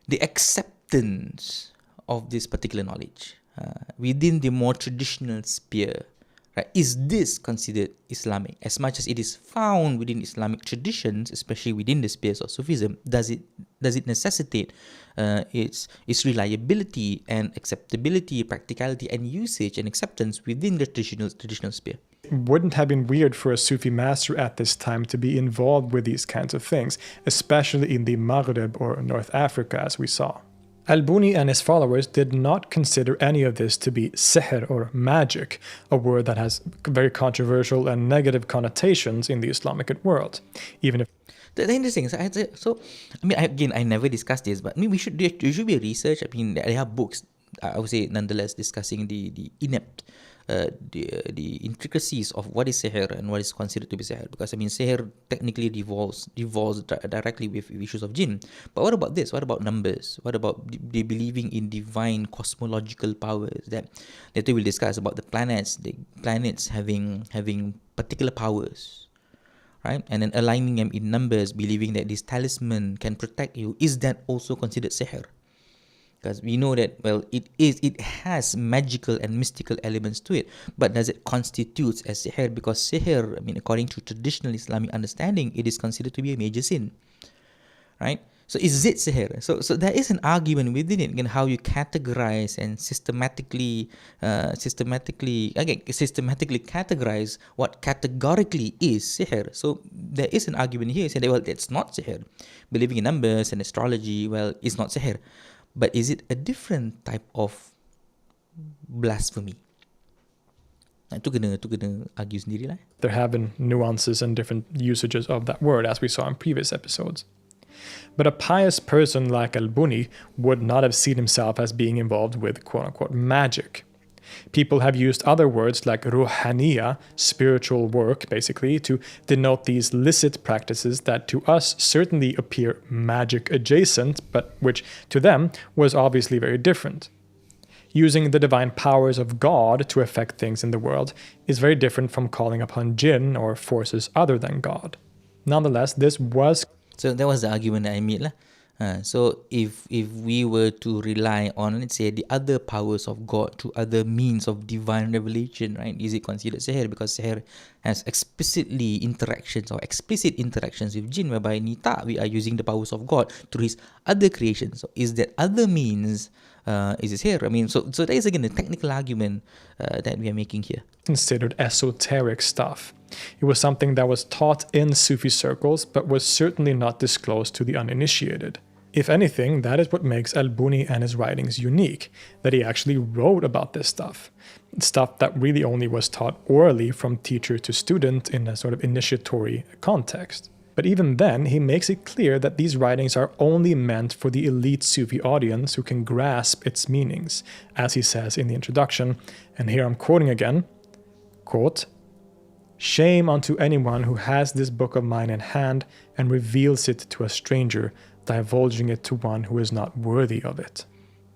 the acceptance of this particular knowledge within the more traditional sphere, right? Is this considered Islamic? As much as it is found within Islamic traditions, especially within the spheres of Sufism, does it necessitate its reliability and acceptability, practicality and usage and acceptance within the traditional sphere? It wouldn't have been weird for a Sufi master at this time to be involved with these kinds of things, especially in the Maghreb or North Africa, as we saw. Al-Buni and his followers did not consider any of this to be sihr or magic, a word that has very controversial and negative connotations in the Islamic world. Even if the interesting is, I never discussed this, but there should be a research. There are books, I would say, nonetheless, discussing the inept, the intricacies of what is sihr and what is considered to be sihr. Because sihr technically revolves directly with issues of jinn. But what about this? What about numbers? What about the believing in divine cosmological powers that later we'll discuss about the planets having particular powers, right? And then aligning them in numbers, believing that this talisman can protect you. Is that also considered sihr? Because we know that, it has magical and mystical elements to it. But does it constitute as sihr? Because sihr, according to traditional Islamic understanding, it is considered to be a major sin, right? So is it sihr? So there is an argument within it, how you categorize and systematically categorize what categorically is sihr. So there is an argument here saying that, that's not sihr. Believing in numbers and astrology, it's not sihr. But is it a different type of blasphemy? Itu kena argue sendiri lah. There have been nuances and different usages of that word, as we saw in previous episodes. But a pious person like Al-Buni would not have seen himself as being involved with quote-unquote magic. People have used other words like ruhaniya, spiritual work, basically, to denote these licit practices that to us certainly appear magic adjacent, but which to them was obviously very different. Using the divine powers of God to affect things in the world is very different from calling upon jinn or forces other than God. Nonetheless, this was... So that was the argument that I made lah. So if we were to rely on, let's say, the other powers of God through other means of divine revelation, right, is it considered sihr? Because sihr has explicit interactions with jinn, whereby we are using the powers of God through his other creations. So is that other means, is it sihr? So that is again a technical argument that we are making here. Considered esoteric stuff. It was something that was taught in Sufi circles, but was certainly not disclosed to the uninitiated. If anything, that is what makes Al-Buni and his writings unique, that he actually wrote about this stuff that really only was taught orally from teacher to student in a sort of initiatory context. But even then, he makes it clear that these writings are only meant for the elite Sufi audience who can grasp its meanings, as he says in the introduction, and here I'm quoting again, quote, "Shame unto anyone who has this book of mine in hand and reveals it to a stranger, divulging it to one who is not worthy of it."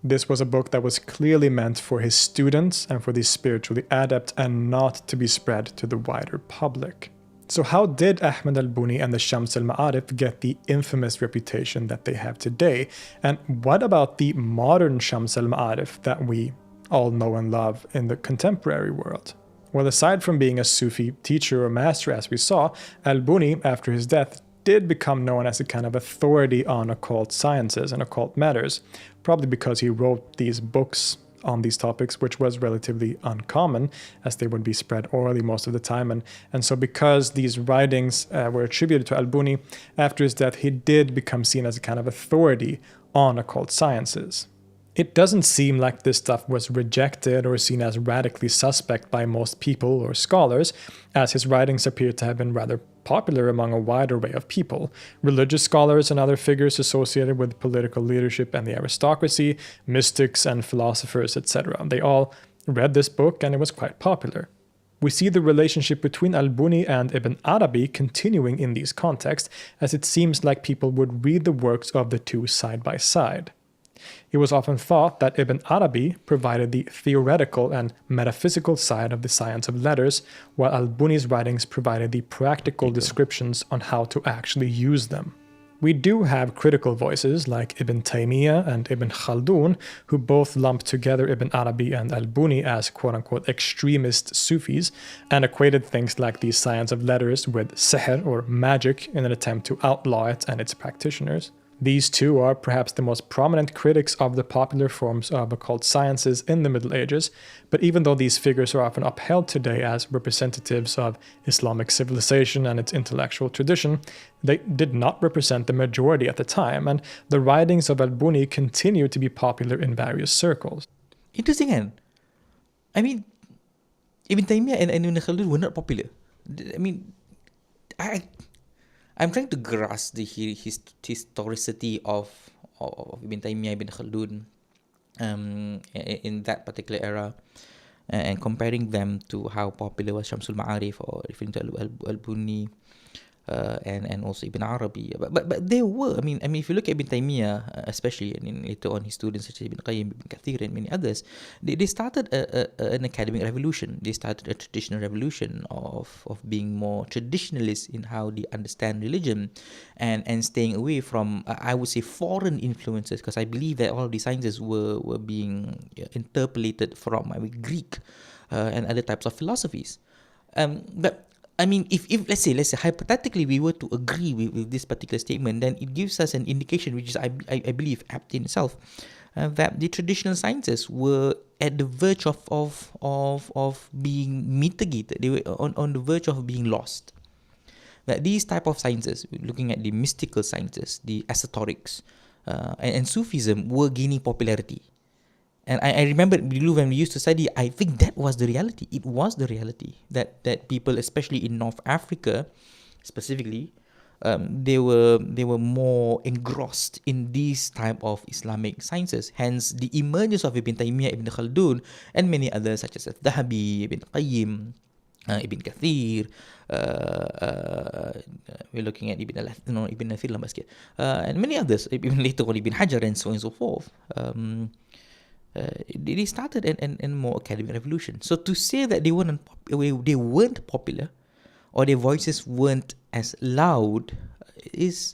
This was a book that was clearly meant for his students and for the spiritually adept and not to be spread to the wider public. So how did Ahmad al-Buni and the Shams al-Ma'arif get the infamous reputation that they have today? And what about the modern Shams al-Ma'arif that we all know and love in the contemporary world? Well, aside from being a Sufi teacher or master, as we saw, Al-Buni, after his death, did become known as a kind of authority on occult sciences and occult matters, probably because he wrote these books on these topics, which was relatively uncommon, as they would be spread orally most of the time. And so because these writings were attributed to Al-Buni, after his death, he did become seen as a kind of authority on occult sciences. It doesn't seem like this stuff was rejected or seen as radically suspect by most people or scholars, as his writings appear to have been rather popular among a wide array of people. Religious scholars and other figures associated with political leadership and the aristocracy, mystics and philosophers, etc. They all read this book and it was quite popular. We see the relationship between Al-Buni and Ibn Arabi continuing in these contexts, as it seems like people would read the works of the two side by side. It was often thought that Ibn Arabi provided the theoretical and metaphysical side of the science of letters, while Al-Buni's writings provided the practical descriptions on how to actually use them. We do have critical voices like Ibn Taymiyyah and Ibn Khaldun, who both lumped together Ibn Arabi and Al-Buni as quote-unquote extremist Sufis, and equated things like the science of letters with sihr or magic in an attempt to outlaw it and its practitioners. These two are perhaps the most prominent critics of the popular forms of occult sciences in the Middle Ages, but even though these figures are often upheld today as representatives of Islamic civilization and its intellectual tradition, they did not represent the majority at the time, and the writings of al-Buni continue to be popular in various circles. Interesting, kan? I mean, Ibn Taymiyyah and Ibn Khaldun were not popular. I mean, I'm trying to grasp the historicity of Ibn Taymiyyah, Ibn Khaldun in that particular era, and comparing them to how popular was Shamsul Ma'arif or referring to al-Buni, and also Ibn Arabi. But they were, I mean, if you look at Ibn Taymiyyah, especially, and later on his students such as Ibn Qayyim, Ibn Kathir, and many others, they started an academic revolution. They started a traditional revolution of being more traditionalist in how they understand religion, and staying away from, I would say, foreign influences, because I believe that all of these sciences were being interpolated from Greek and other types of philosophies. But I mean, if let's say hypothetically we were to agree with this particular statement, then it gives us an indication, which is I believe apt in itself, that the traditional sciences were at the verge of being mitigated. They were on the verge of being lost. That these type of sciences, looking at the mystical sciences, the esoterics, and Sufism, were gaining popularity. And I remember when we used to study, I think that was the reality. It was the reality that people, especially in North Africa, specifically, they were more engrossed in these type of Islamic sciences. Hence, the emergence of Ibn Taymiyyah, Ibn Khaldun, and many others such as Al-Dhahabi, Ibn Qayyim, Ibn Kathir. We're looking at Ibn Kathir lah basket, and many others. Even later on, Ibn Hajar, and so on and so forth. They started a more academic revolution. So to say that they weren't popular, or their voices weren't as loud, is,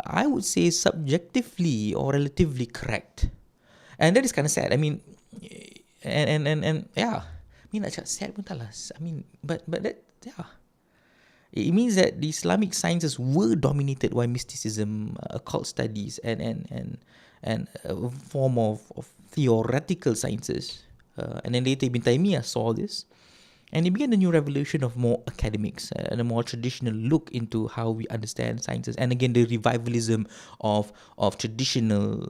I would say, subjectively or relatively correct. And that is kind of sad. I mean, and yeah, I mean, nak cakap sad pun tak lah. I mean, but that, yeah, it means that the Islamic sciences were dominated by mysticism, occult studies, and a form of theoretical sciences. And then later Ibn Taymiyyah saw this, and he began a new revolution of more academics and a more traditional look into how we understand sciences. And again, the revivalism of traditional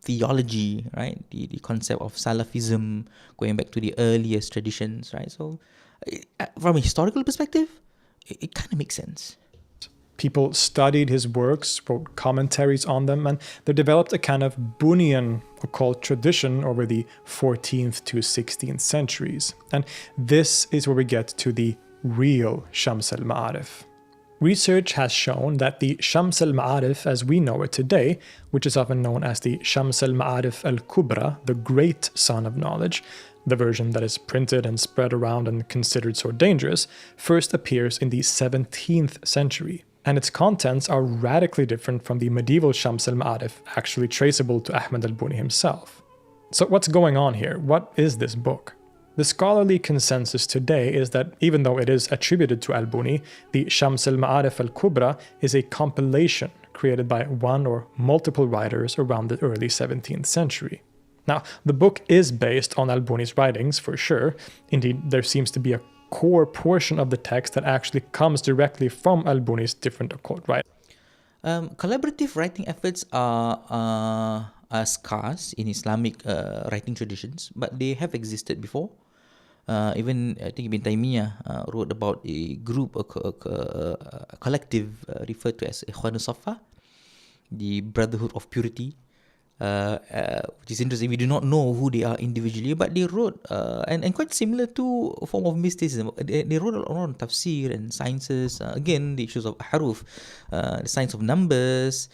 theology, right? The concept of Salafism, going back to the earliest traditions, right? So from a historical perspective, it kind of makes sense. People studied his works, wrote commentaries on them, and they developed a kind of Bunyan occult tradition over the 14th to 16th centuries. And this is where we get to the real Shams al-Ma'arif. Research has shown that the Shams al-Ma'arif as we know it today, which is often known as the Shams al-Ma'arif al-Kubra, the Great Sun of Knowledge, the version that is printed and spread around and considered so dangerous, first appears in the 17th century. And its contents are radically different from the medieval Shams al-Ma'arif, actually traceable to Ahmad al-Buni himself. So what's going on here? What is this book? The scholarly consensus today is that even though it is attributed to al-Buni, the Shams al-Ma'arif al-Kubra is a compilation created by one or multiple writers around the early 17th century. Now, the book is based on al-Buni's writings, for sure. Indeed, there seems to be a core portion of the text that actually comes directly from al-Buni's different occult writings. Collaborative writing efforts are scarce in Islamic writing traditions, but they have existed before. Even I think Ibn Taymiyyah wrote about a group, a collective referred to as Ikhwan Safa, the Brotherhood of Purity. Which is interesting. We do not know who they are individually, but they wrote, and quite similar to a form of mysticism. They wrote a lot on tafsir and sciences. Again, the issues of haruf, the science of numbers,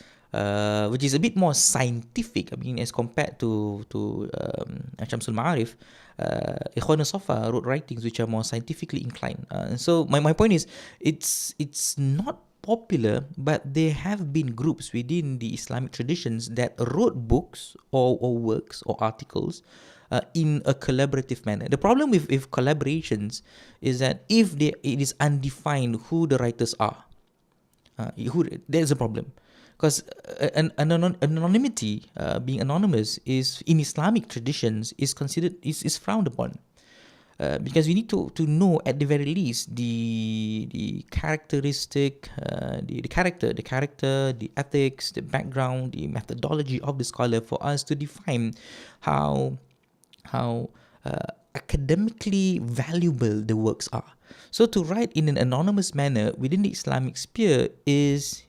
which is a bit more scientific. I mean, as compared to Shamsul Ma'arif, Ikhwan Safa wrote writings which are more scientifically inclined. So my point is, it's not popular, but there have been groups within the Islamic traditions that wrote books or works or articles in a collaborative manner. The problem with collaborations is that it is undefined who the writers are, there's a problem. Because anonymity, being anonymous, is in Islamic traditions is considered is frowned upon. Because we need to know at the very least the characteristic, the character, the ethics, the background, the methodology of the scholar for us to define how academically valuable the works are. So to write in an anonymous manner within the Islamic sphere is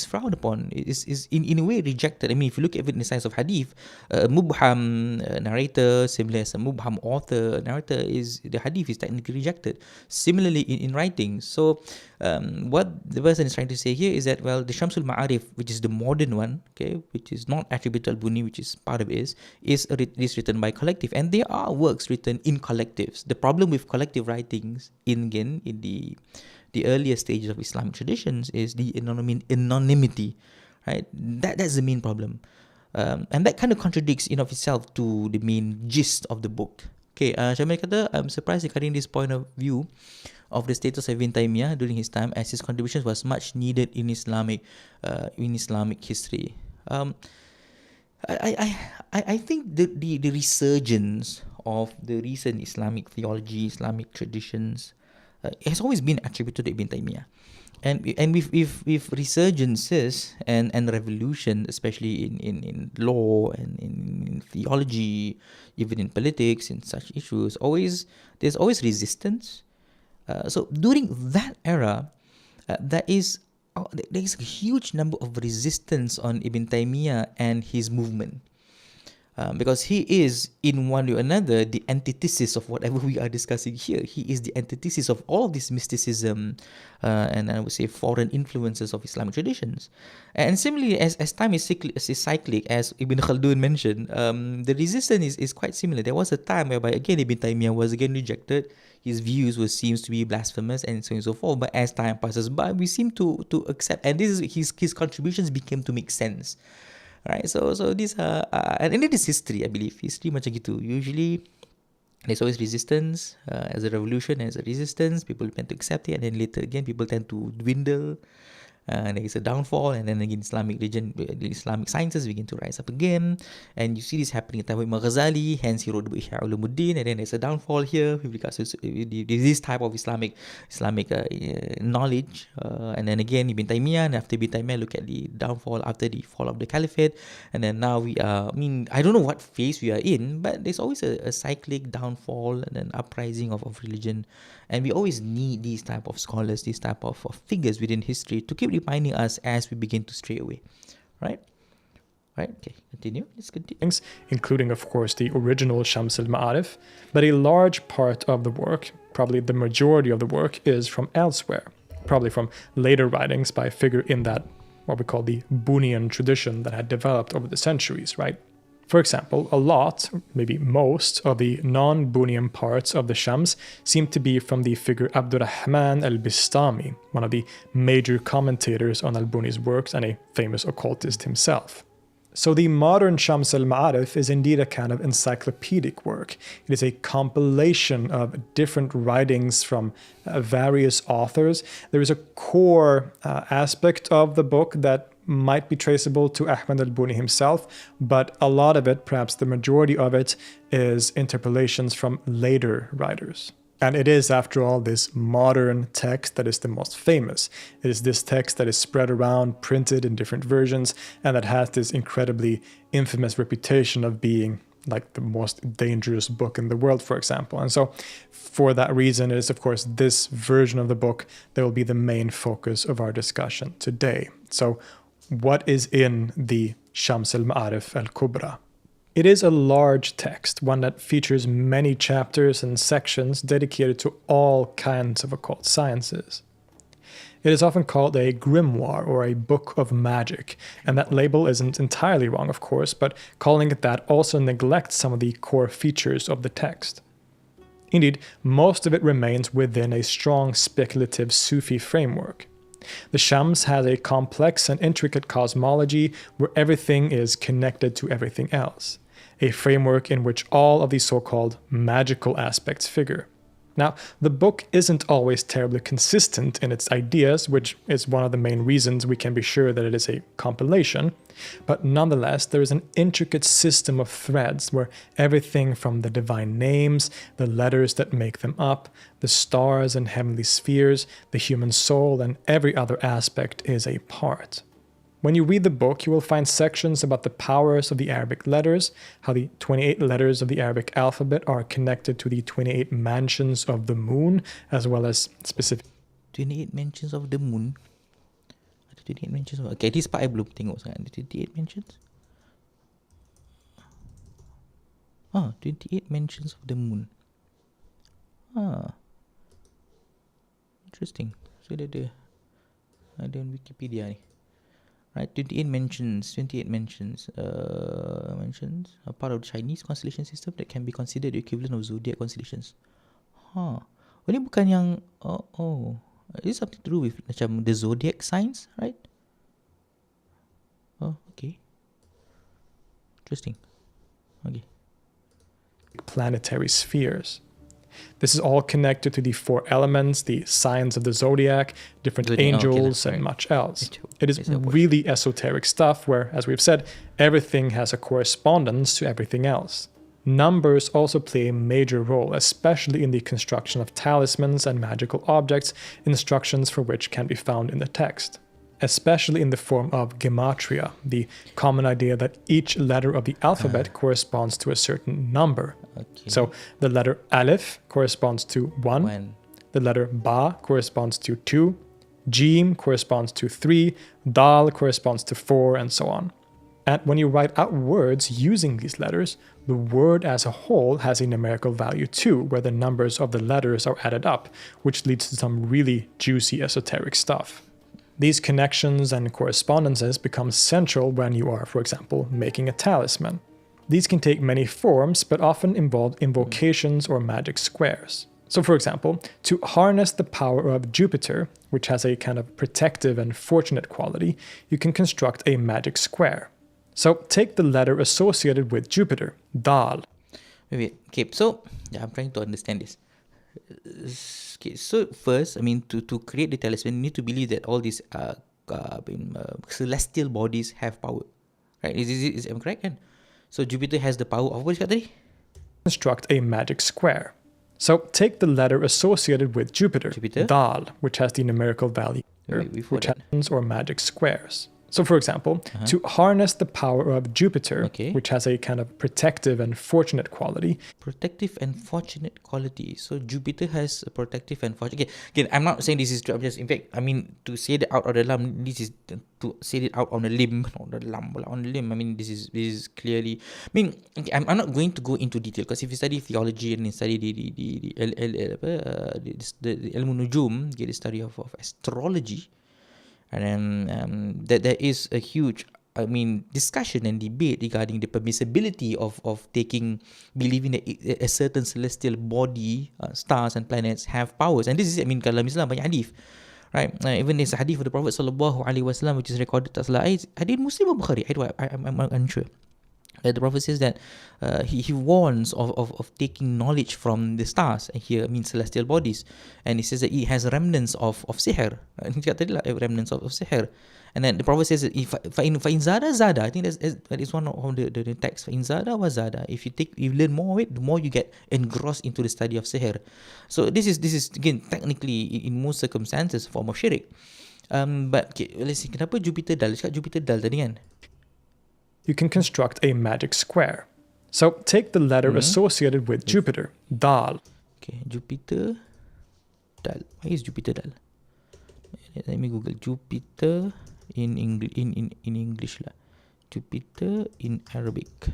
frowned upon, is in a way rejected. I mean, if you look at it in the science of hadith, mubham narrator, similar as a mubham author, narrator, is the hadith is technically rejected. Similarly in writing. So what the person is trying to say here is that, well, the Shamsul Ma'arif, which is the modern one, okay, which is not attributed to Al-Buni, which is part of it, is written by collective, and there are works written in collectives. The problem with collective writings in the earlier stages of Islamic traditions is the anonymity, right? That's the main problem, and that kind of contradicts in of itself to the main gist of the book. Okay, Syamil kata, I'm surprised regarding this point of view of the status of Ibn Taymiyyah during his time, as his contributions was much needed in Islamic history. I think the resurgence of the recent Islamic theology, Islamic traditions, has always been attributed to Ibn Taymiyyah. And with resurgences and revolution, especially in law and in theology, even in politics, in such issues, there's always resistance. So during that era, there is a huge number of resistance on Ibn Taymiyyah and his movement. Because he is, in one way or another, the antithesis of whatever we are discussing here. He is the antithesis of all of this mysticism and I would say foreign influences of Islamic traditions. And similarly, as time is cyclic, as Ibn Khaldun mentioned, the resistance is quite similar. There was a time whereby, again, Ibn Taymiyyah was again rejected. His views seems to be blasphemous and so on and so forth. But as time passes by, we seem to accept, and this is his contributions became to make sense. Right, so these are and it is history, I believe. History macam gitu. Usually there's always resistance, as a revolution, as a resistance, people tend to accept it, and then later again people tend to dwindle. There is a downfall, and then again Islamic sciences begin to rise up again, and you see this happening at the time of Imam Ghazali. Hence he wrote the book Ihya Ulumuddin, and then there's a downfall here with regards to this type of Islamic knowledge, and then again Ibn Taymiyyah, and after Ibn Taymiyyah, look at the downfall after the fall of the caliphate, and then now we are, I mean, I don't know what phase we are in, but there's always a cyclic downfall and an uprising of religion, and we always need these type of scholars, these type of figures within history to keep reminding us as we begin to stray away, right? Okay, continue. Let's continue. Including, of course, the original Shams al-Ma'arif, but a large part of the work, probably the majority of the work, is from elsewhere, probably from later writings by a figure in that, what we call the Bunian tradition that had developed over the centuries, right? For example, a lot, maybe most, of the non-Bunian parts of the Shams seem to be from the figure Abdurrahman al-Bistami, one of the major commentators on al-Buni's works and a famous occultist himself. So the modern Shams al-Ma'arif is indeed a kind of encyclopedic work. It is a compilation of different writings from various authors. There is a core aspect of the book that might be traceable to Ahmad al-Buni himself, but a lot of it, perhaps the majority of it, is interpolations from later writers. And it is, after all, this modern text that is the most famous. It is this text that is spread around, printed in different versions, and that has this incredibly infamous reputation of being like the most dangerous book in the world, for example. And so for that reason, it is, of course, this version of the book that will be the main focus of our discussion today. So what is in the Shams al-Ma'arif al-Kubra? It is a large text, one that features many chapters and sections dedicated to all kinds of occult sciences. It is often called a grimoire or a book of magic, and that label isn't entirely wrong, of course, but calling it that also neglects some of the core features of the text. Indeed, most of it remains within a strong speculative Sufi framework. The Shams has a complex and intricate cosmology where everything is connected to everything else, a framework in which all of the so-called magical aspects figure. Now, the book isn't always terribly consistent in its ideas, which is one of the main reasons we can be sure that it is a compilation, but nonetheless, there is an intricate system of threads where everything from the divine names, the letters that make them up, the stars and heavenly spheres, the human soul, and every other aspect is a part. When you read the book, you will find sections about the powers of the Arabic letters, how the 28 letters of the Arabic alphabet are connected to the 28 mansions of the moon, as well as specific 28 mansions of the moon. 28 mansions of... Okay, this part I belum tengok sangat. 28 mansions? 28 mansions of the moon. Interesting. So dia ada Wikipedia ni. Right, 28 mentions are part of the Chinese constellation system that can be considered the equivalent of zodiac constellations. Ini bukan yang is something to do with macam the zodiac signs, right? Okay. Interesting. Okay. Planetary spheres. This is all connected to the 4 elements, the signs of the zodiac, different angels, and much else. It is really esoteric stuff where, as we've said, everything has a correspondence to everything else. Numbers also play a major role, especially in the construction of talismans and magical objects, instructions for which can be found in the text. Especially in the form of gematria, the common idea that each letter of the alphabet corresponds to a certain number. Okay. So the letter aleph corresponds to 1, the letter ba corresponds to 2, jim corresponds to 3, dal corresponds to 4, and so on. And when you write out words using these letters, the word as a whole has a numerical value too, where the numbers of the letters are added up, which leads to some really juicy esoteric stuff. These connections and correspondences become central when you are, for example, making a talisman. These can take many forms, but often involve invocations or magic squares. So, for example, to harness the power of Jupiter, which has a kind of protective and fortunate quality, you can construct a magic square. So, take the letter associated with Jupiter, Dal. Wait. Okay, so I'm trying to understand this. Okay, so first, I mean, to create the talisman, you need to believe that all these celestial bodies have power, right? Is am I correct? Kan? So Jupiter has the power of what you tadi? Construct a magic square. So take the letter associated with Jupiter, Dal, which has the numerical value, which happens or magic squares. So, for example, to harness the power of Jupiter, which has a kind of protective and fortunate quality. Protective and fortunate quality. So, Jupiter has a protective and fortunate... Okay, again, I'm not saying this is true. I'm just, in fact, I mean, to say that out of the limb, this is to say it out on the limb, on the limb. I mean, this is clearly... I mean, okay, I'm not going to go into detail because if you study theology and you study the Ilmu Nujum, the study of astrology, and then that there is a huge, I mean, discussion and debate regarding the permissibility of believing that a certain celestial body, stars and planets have powers. And this is, I mean, kalau Islam banyak hadith, right? Even there's a hadith of the Prophet sallallahu alaihi wasallam which is recorded tak salah. Hadith Muslim or Bukhari? I'm unsure. The Prophet says that he warns of taking knowledge from the stars. Here means celestial bodies, and he says that it has remnants of sihr. He cakap tadi lah, remnants of sihr. And then the Prophet says that if fa'in zada, I think that is one of the texts. Fa'in zada wa zada. If you learn more of it, the more you get engrossed into the study of sihr. So this is again technically in most circumstances a form of syirik. But okay, let's see. Kenapa Jupiter Dal? Cakap Jupiter Dal tadi kan? You can construct a magic square. So take the letter associated with Jupiter, Dal. Okay, Jupiter Dal. Why is Jupiter Dal? Let me Google Jupiter in English lah. Jupiter in Arabic.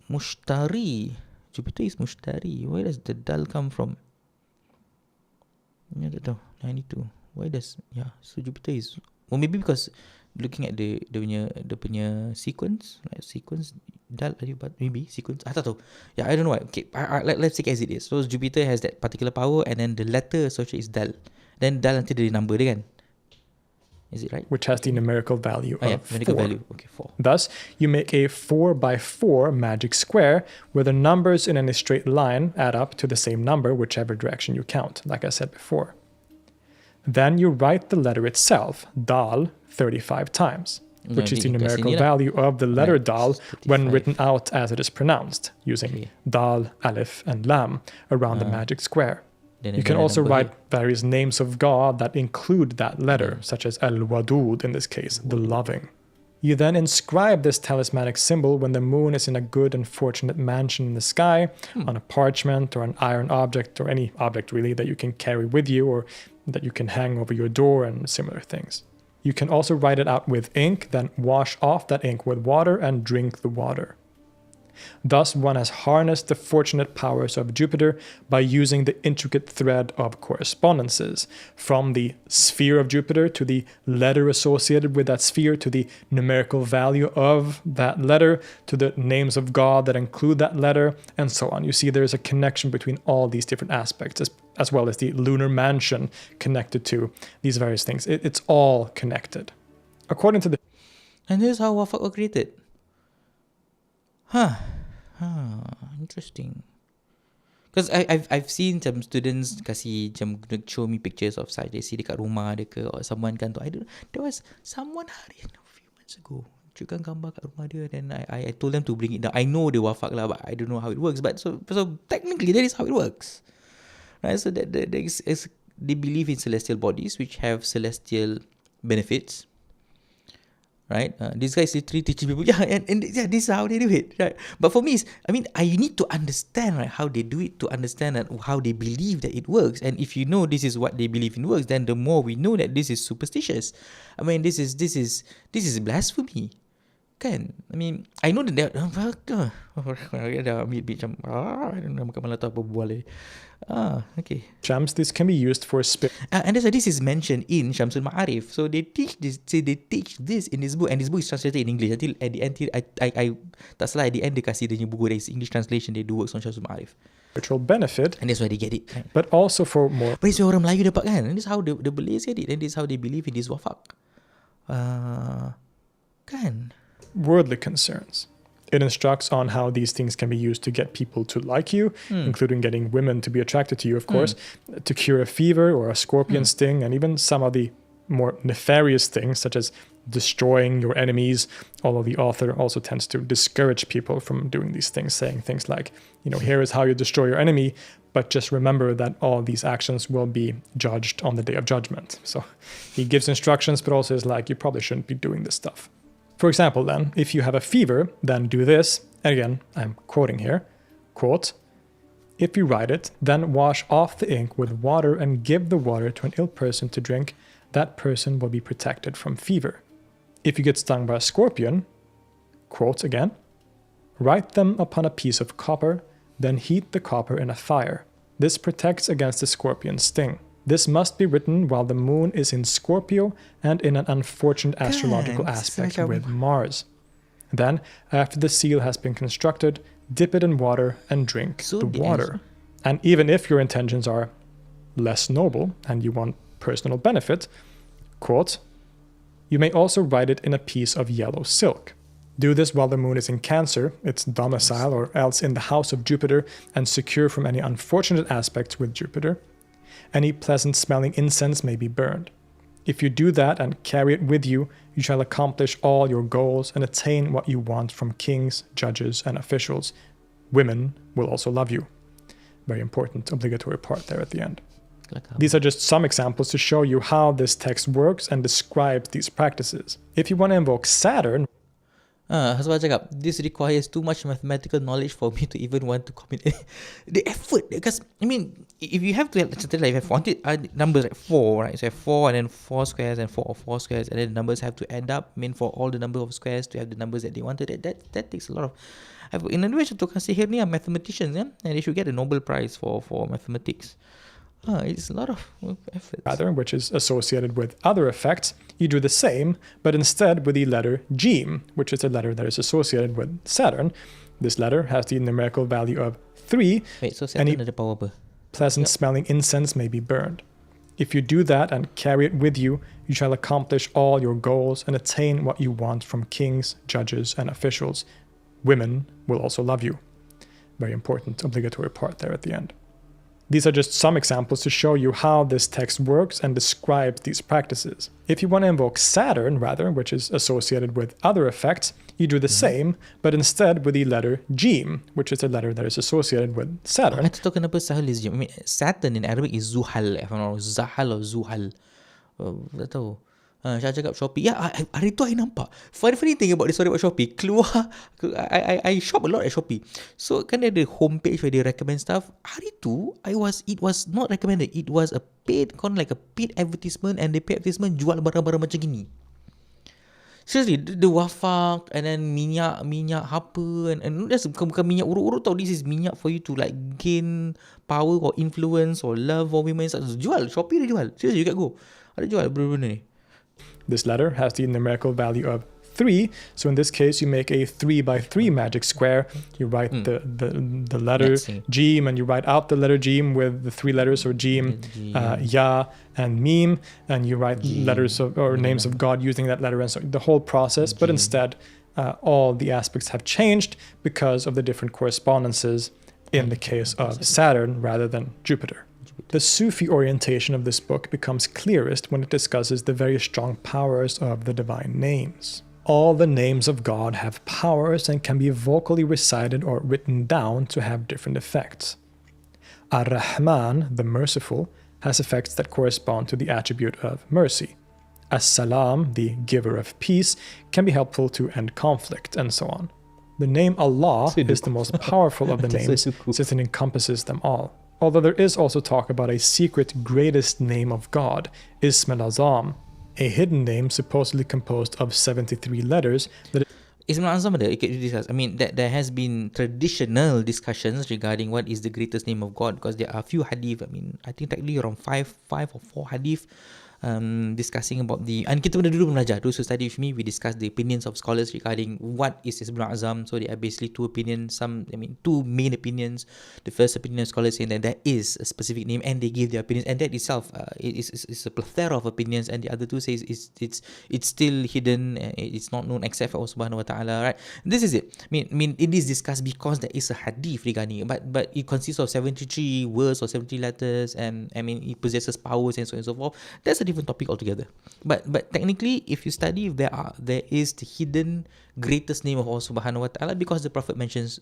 Mushtari. Jupiter is Mushtari. Where does the Dal come from? I don't know. I need to. Why does so Jupiter is, or maybe because looking at the punya sequence, right? Sequence Dal, maybe sequence. I tak tahu. Yeah, I don't know why. Okay, let's take as it is. So Jupiter has that particular power, and then the letter associated is Dal. Then Dal nanti dari number dia kan. Is it right? which has the numerical value of 4. Numerical value. Okay, 4. Thus, you make a 4x4 magic square where the numbers in any straight line add up to the same number, whichever direction you count, like I said before. Then you write the letter itself, dal, 35 times, which is the numerical value of the letter dal when written out as it is pronounced, using dal, aleph, and lam around the magic square. You can also write various names of God that include that letter, such as al-wadud in this case, the loving. You then inscribe this talismanic symbol when the moon is in a good and fortunate mansion in the sky, on a parchment or an iron object, or any object really that you can carry with you or that you can hang over your door and similar things. You can also write it out with ink, then wash off that ink with water and drink the water. Thus, one has harnessed the fortunate powers of Jupiter by using the intricate thread of correspondences, from the sphere of Jupiter to the letter associated with that sphere, to the numerical value of that letter, to the names of God that include that letter, and so on. You see, there's a connection between all these different aspects, as well as the lunar mansion connected to these various things. It's all connected. According to the... And here's how Wafak were created. Interesting. Because I've seen some students kasi macam show me pictures of such. They see dekat rumah dia ke, or someone kan tu. I don't know. There was someone a few months ago tunjukkan gambar kat rumah dia, then I told them to bring it down. I know they wafak lah, but I don't know how it works. But so technically that is how it works, right? So that they believe in celestial bodies which have celestial benefits. Right? This guy is literally teaching people. And this is how they do it. Right? But for me, I need to understand, right, how they do it, to understand that how they believe that it works. And if you know this is what they believe in works, then the more we know that this is superstitious. This is blasphemy. Kan? I know that dah ambil macam I don't know macam mana tahu apa bual ni. Okay. Shams, this can be used for and this is mentioned in Shamsul Ma'arif. So they teach this in this book, and this book is translated in English. Until at the end, I tak salah, at the end dia kasih dia punya buku, there is English translation, they do works on Shamsul Ma'arif. Spiritual benefit, and that's why they get it. Right? But also for more. But it's orang Melayu dapat kan, and this is how the Malays get it, and this is how they believe in this wafak. Kan? Worldly concerns. It instructs on how these things can be used to get people to like you, including getting women to be attracted to you, of course, to cure a fever or a scorpion sting, and even some of the more nefarious things, such as destroying your enemies. Although the author also tends to discourage people from doing these things, saying things like, here is how you destroy your enemy, but just remember that all these actions will be judged on the day of judgment. So he gives instructions, but also is like, you probably shouldn't be doing this stuff. For example, then, if you have a fever, then do this. And again, I'm quoting here, quote, if you write it, then wash off the ink with water and give the water to an ill person to drink. That person will be protected from fever. If you get stung by a scorpion, quote again, write them upon a piece of copper, then heat the copper in a fire. This protects against the scorpion's sting. This must be written while the moon is in Scorpio and in an unfortunate astrological aspect with Mars. Then, after the seal has been constructed, dip it in water and drink the water. And even if your intentions are less noble and you want personal benefit, quote, you may also write it in a piece of yellow silk. Do this while the moon is in Cancer, its domicile, or else in the house of Jupiter, and secure from any unfortunate aspects with Jupiter. Any pleasant-smelling incense may be burned. If you do that and carry it with you, you shall accomplish all your goals and attain what you want from kings, judges, and officials. Women will also love you. Very important, obligatory part there at the end. These are just some examples to show you how this text works and describes these practices. If you want to invoke Saturn... Sebab cakap, this requires too much mathematical knowledge for me to even want to commit the effort. Because, if you have to have something like, if I wanted numbers like 4, right? So I have 4 and then 4 squares and 4 squares, and then the numbers have to add up. For all the number of squares to have the numbers that they wanted, that takes a lot of... In other words, tukang sihir ni are mathematicians, and they should get a Nobel Prize for mathematics. It's a lot of effort. Rather, which is associated with other effects, you do the same, but instead with the letter G, which is a letter that is associated with Saturn. This letter has the numerical value of 3. Wait, so Saturn ada power apa? Pleasant-smelling incense may be burned. If you do that and carry it with you, you shall accomplish all your goals and attain what you want from kings, judges, and officials. Women will also love you. Very important obligatory part there at the end. These are just some examples to show you how this text works and describes these practices. If you want to invoke Saturn, rather, which is associated with other effects, you do the same, but instead with the letter Jim, which is a letter that is associated with Saturn. Ito kenapa Sahal is Jim? I mean, Saturn in Arabic is Zuhal, if I'm not wrong. Zahal or Zuhal. Tak tahu. Syah cakap Shopee. Ya, hari tu I nampak. Funny thing about this story about Shopee. Keluar, I shop a lot at Shopee. So, kan ada homepage where they recommend stuff. Hari tu, it was not recommended. It was a paid, like a paid advertisement, and the paid advertisement jual barang-barang macam gini. Seriously, the wafak, and then minyak apa, and that's bukan minyak urut-urut tau. This is minyak for you to like gain power or influence or love for women. Jual, Shopee dia jual. Seriously, you can go. Ada jual benda-benda ni. This letter has the numerical value of 3, so in this case you make a 3x3 magic square. You write the letter Jim, and you write out the letter Jim with the 3 letters, or Jim, Ya, and Mim, and you write letters or names of God using that letter, and so the whole process. But instead, all the aspects have changed because of the different correspondences in the case of Saturn rather than Jupiter. The Sufi orientation of this book becomes clearest when it discusses the very strong powers of the divine names. All the names of God have powers and can be vocally recited or written down to have different effects. Ar-Rahman, the merciful, has effects that correspond to the attribute of mercy. As-Salam, the giver of peace, can be helpful to end conflict, and so on. The name Allah is the most powerful of the names since it encompasses them all. Although there is also talk about a secret greatest name of God, Ism al-Azam, a hidden name supposedly composed of 73 letters that Ism al-Azam ada discuss. I mean, there has been traditional discussions regarding what is the greatest name of God, because there are a few hadith. I mean, I think technically around 5 or 4 hadith discussing about the, and kita dulu belajar, those who study with me, we discussed the opinions of scholars regarding what is Ism al-Azam. So there are basically 2 opinions, 2 main opinions. The first opinion of scholars saying that there is a specific name and they give their opinions, and that itself is a plethora of opinions, and the other 2 says it's still hidden, it's not known except for Allah subhanahu wa ta'ala, right? This is it. I mean it is discussed because there is a hadith regarding it, but it consists of 73 words or 70 letters, and I mean it possesses powers and so on and so forth. That's a different topic altogether. But technically, if you study, there is the hidden greatest name of Allah subhanahu wa ta'ala, because the Prophet mentions.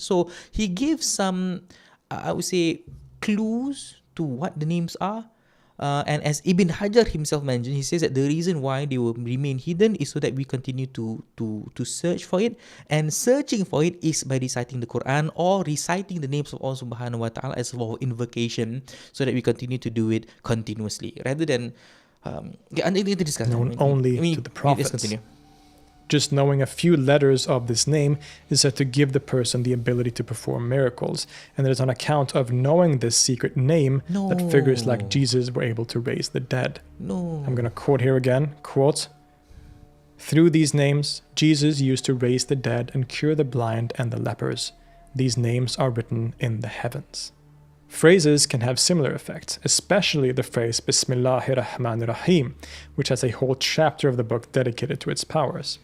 So he gives some, I would say, clues to what the names are. And as Ibn Hajar himself mentioned, he says that the reason why they will remain hidden is so that we continue to search for it, and searching for it is by reciting the Quran or reciting the names of Allah subhanahu wa ta'ala as for invocation, so that we continue to do it continuously rather than known only to the prophets. Just knowing a few letters of this name is said to give the person the ability to perform miracles, and it is on account of knowing this secret name that figures like Jesus were able to raise the dead. I'm going to quote here again, quote, "Through these names, Jesus used to raise the dead and cure the blind and the lepers. These names are written in the heavens." Phrases can have similar effects, especially the phrase Bismillahir Rahmanir Rahim, which has a whole chapter of the book dedicated to its powers.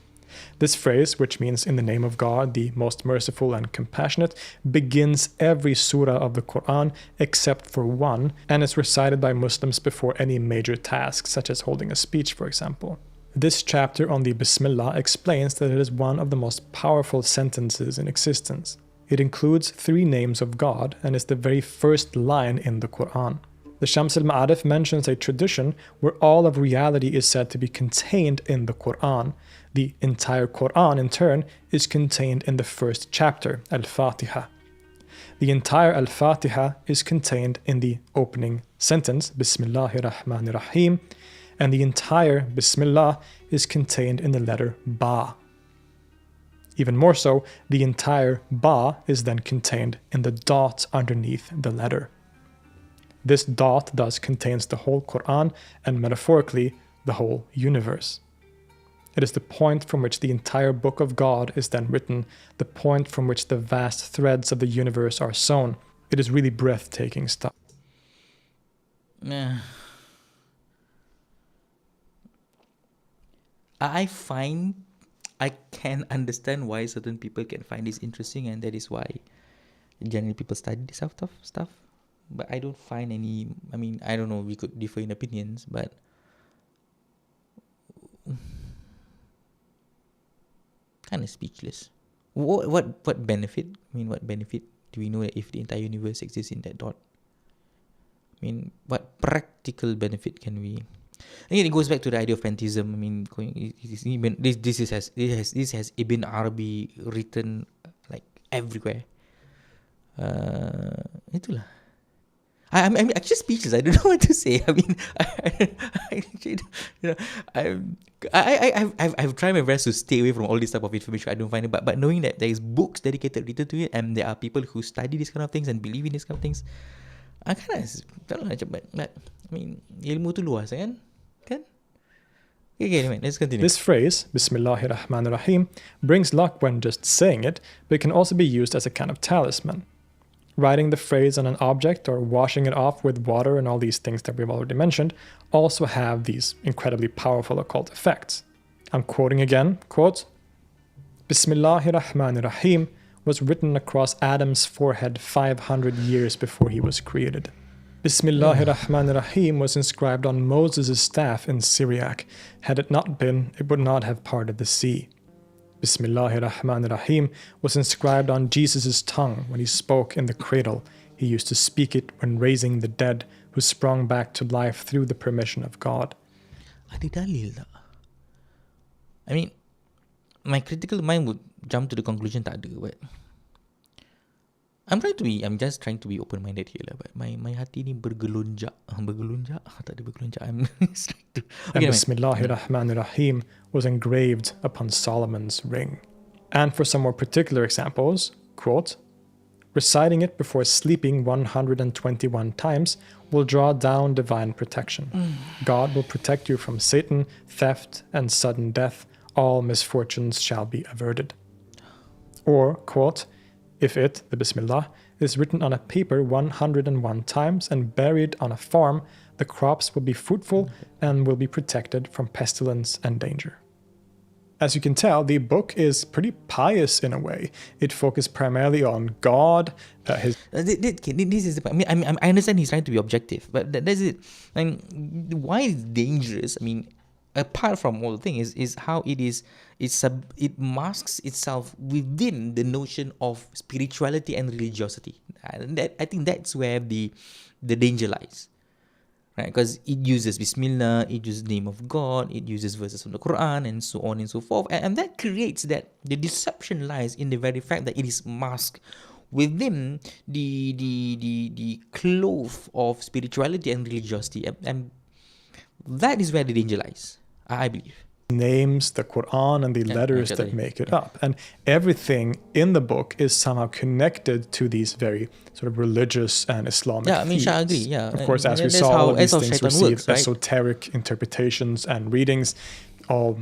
This phrase, which means in the name of God, the most merciful and compassionate, begins every surah of the Quran except for one, and is recited by Muslims before any major task, such as holding a speech, for example. This chapter on the Bismillah explains that it is one of the most powerful sentences in existence. It includes 3 names of God and is the very first line in the Quran. The Shams al-Ma'arif mentions a tradition where all of reality is said to be contained in the Quran. The entire Quran, in turn, is contained in the first chapter, Al-Fatiha. The entire Al-Fatiha is contained in the opening sentence, Bismillahir Rahmanir Rahim, and the entire Bismillah is contained in the letter Ba. Even more so, the entire Ba is then contained in the dot underneath the letter. This dot thus contains the whole Quran and, metaphorically, the whole universe. It is the point from which the entire book of God is then written, the point from which the vast threads of the universe are sewn. It is really breathtaking stuff. I can understand why certain people can find this interesting, and that is why generally people study this sort of stuff. But I don't find any. I mean, I don't know. We could differ in opinions, but kind of speechless. What benefit? I mean, what benefit do we know that if the entire universe exists in that dot? I mean, what practical benefit can we? Again, it goes back to the idea of pantheism. I mean, this has Ibn Arabi written like everywhere. Itulah. I'm actually speechless. I don't know what to say. I mean, I actually, I've tried my best to stay away from all this type of information. I don't find it, but knowing that there is books dedicated written to it, and there are people who study these kind of things and believe in these kind of things, I kind of tak tahu macam, but I mean, ilmu tu luas kan? Okay, anyway, let's continue. This phrase, Bismillahirrahmanirrahim, brings luck when just saying it, but it can also be used as a kind of talisman. Writing the phrase on an object or washing it off with water and all these things that we've already mentioned also have these incredibly powerful occult effects. I'm quoting again, quote, Bismillahirrahmanirrahim was written across Adam's forehead 500 years before he was created. Bismillahirrahmanirrahim was inscribed on Moses' staff in Syriac. Had it not been, it would not have parted the sea. Bismillahirrahmanirrahim was inscribed on Jesus' tongue when he spoke in the cradle. He used to speak it when raising the dead who sprung back to life through the permission of God. Ada dalil tak? I mean, my critical mind would jump to the conclusion tak ada, but I'm just trying to be open-minded here lah, but my hati ni bergelonjak, tak ada bergelonjak. I'm just trying to. Okay, and Bismillahirrahmanirrahim was engraved upon Solomon's ring. And for some more particular examples, quote, reciting it before sleeping 121 times will draw down divine protection. God will protect you from Satan, theft, and sudden death. All misfortunes shall be averted. Or, quote, if it, the Bismillah, is written on a paper 101 times and buried on a farm, the crops will be fruitful and will be protected from pestilence and danger. As you can tell, the book is pretty pious in a way. It focused primarily on God. This is the point. I mean, I understand he's trying to be objective, but that's it. I mean, why it's dangerous? I mean, apart from all the things, is how it masks itself within the notion of spirituality and religiosity. And I think that's where the danger lies. Right, because it uses Bismillah, it uses the name of God, it uses verses from the Quran, and so on and so forth, and that creates that the deception lies in the very fact that it is masked within the cloth of spirituality and religiosity, and that is where the danger lies, I believe. Names, the Quran, and the letters that make it up. And everything in the book is somehow connected to these very sort of religious and Islamic themes. I agree. Yeah. Of course, as we saw, all of these things receive esoteric interpretations and readings. All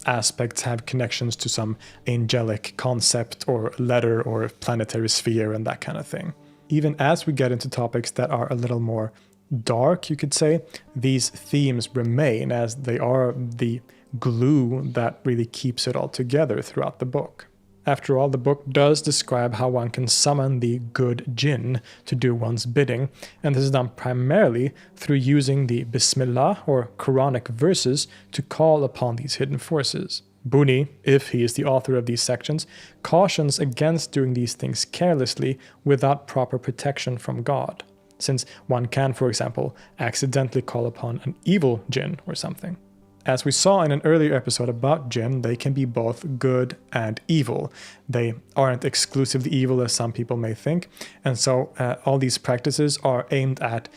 aspects have connections to some angelic concept or letter or planetary sphere and that kind of thing. Even as we get into topics that are a little more dark, you could say, these themes remain as they are the glue that really keeps it all together throughout the book. After all, the book does describe how one can summon the good jinn to do one's bidding, and this is done primarily through using the Bismillah or Quranic verses to call upon these hidden forces. Buni, if he is the author of these sections, cautions against doing these things carelessly without proper protection from God, since one can, for example, accidentally call upon an evil jinn or something. As we saw in an earlier episode about jinn, they can be both good and evil. They aren't exclusively evil as some people may think. And so all these practices are aimed at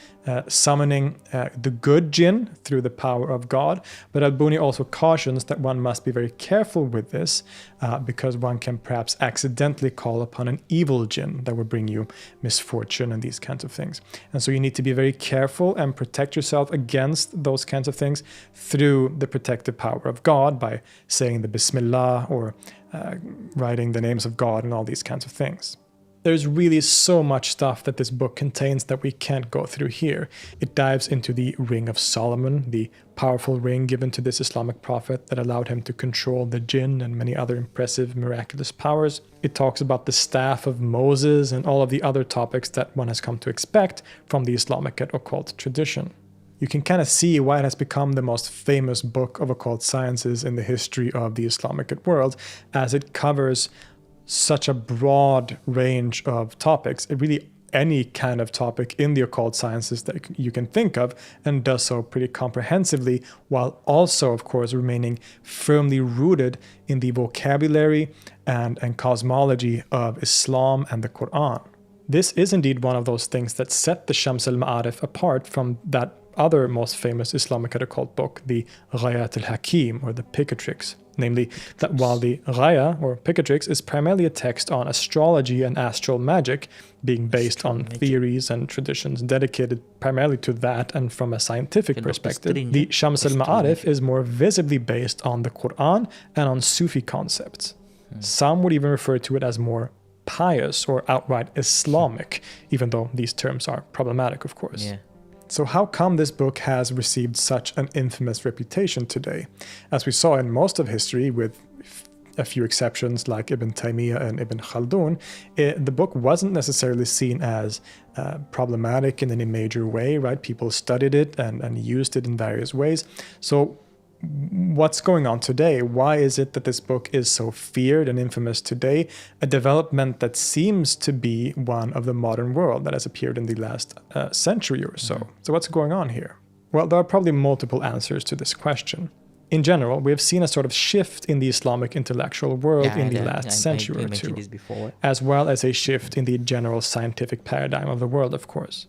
summoning the good jinn through the power of God. But Al-Buni also cautions that one must be very careful with this because one can perhaps accidentally call upon an evil jinn that will bring you misfortune and these kinds of things. And so you need to be very careful and protect yourself against those kinds of things through the protective power of God by saying the Bismillah or writing the names of God and all these kinds of things. There's really so much stuff that this book contains that we can't go through here. It dives into the Ring of Solomon, the powerful ring given to this Islamic prophet that allowed him to control the jinn and many other impressive miraculous powers. It talks about the staff of Moses and all of the other topics that one has come to expect from the Islamic occult tradition. You can kind of see why it has become the most famous book of occult sciences in the history of the Islamic world, as it covers such a broad range of topics. It really any kind of topic in the occult sciences that you can think of, and does so pretty comprehensively, while also, of course, remaining firmly rooted in the vocabulary and cosmology of Islam and the Quran. This is indeed one of those things that set the Shams al-Ma'arif apart from that other most famous Islamic occult book, the Ghayat al-Hakim, or the Picatrix. Namely, that while the Ghaya, or Picatrix, is primarily a text on astrology and astral magic, being based on theories and traditions dedicated primarily to that and from a scientific perspective, the Shams al-Ma'arif is more visibly based on the Quran and on Sufi concepts. Some would even refer to it as more pious or outright Islamic, even though these terms are problematic, of course. Yeah. So how come this book has received such an infamous reputation today? As we saw in most of history, with a few exceptions like Ibn Taymiyyah and Ibn Khaldun, the book wasn't necessarily seen as problematic in any major way, right? People studied it and used it in various ways. So what's going on today? Why is it that this book is so feared and infamous today? A development that seems to be one of the modern world that has appeared in the last century or so. So what's going on here? Well, there are probably multiple answers to this question. In general, we have seen a sort of shift in the Islamic intellectual world in the last century or two, as well as a shift in the general scientific paradigm of the world, of course.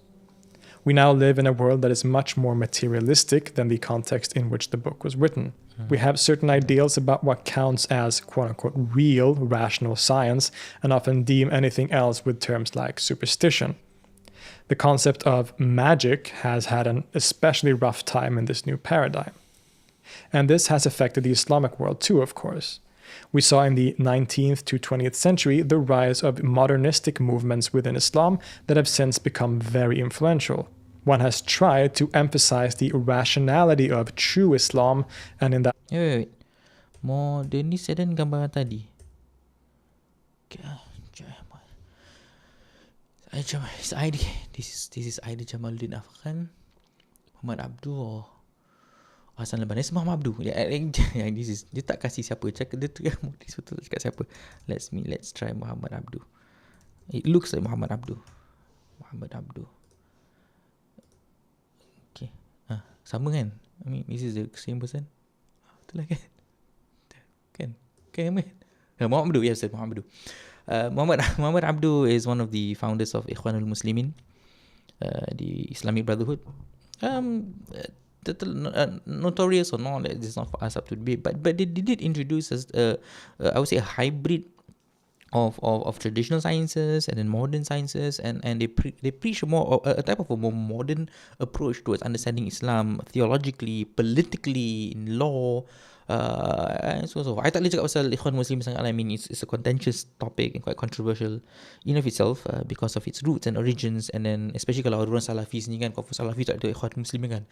We now live in a world that is much more materialistic than the context in which the book was written. We have certain ideals about what counts as quote-unquote real, rational science, and often deem anything else with terms like superstition. The concept of magic has had an especially rough time in this new paradigm. And this has affected the Islamic world too, of course. We saw in the 19th to 20th century the rise of modernistic movements within Islam that have since become very influential. One has tried to emphasize the rationality of true Islam, and in that... Wait. Modernist dan gambar tadi. This is Aida Jamaluddin Afghan, Muhammad Abdul or Hassan Lebanon. It's Muhammad Abdul. This is, dia tak kasih siapa. Dia tu yang modis betul cakap siapa. Let's try Muhammad Abdul. It looks like Muhammad Abdul. Okay. Sama kan? I mean, this is the same person. Betul lah kan? Kan? Muhammad Abdul. Yes, Muhammad Abdul. Muhammad Abdul is one of the founders of Ikhwanul Muslimin, the Islamic Brotherhood. Notorious or not, it's not for us up to debate, but they did introduce us, I would say, a hybrid of traditional sciences and then modern sciences, and they preach a type of a more modern approach towards understanding Islam theologically, politically, in law, and so on. I tak boleh cakap pasal Ikhwan Muslim sangat. I mean, it's a contentious topic and quite controversial in of itself, because of its roots and origins, and then especially kalau orang Salafis ni kan, confirm Salafi tak ada Ikhwan Muslim kan.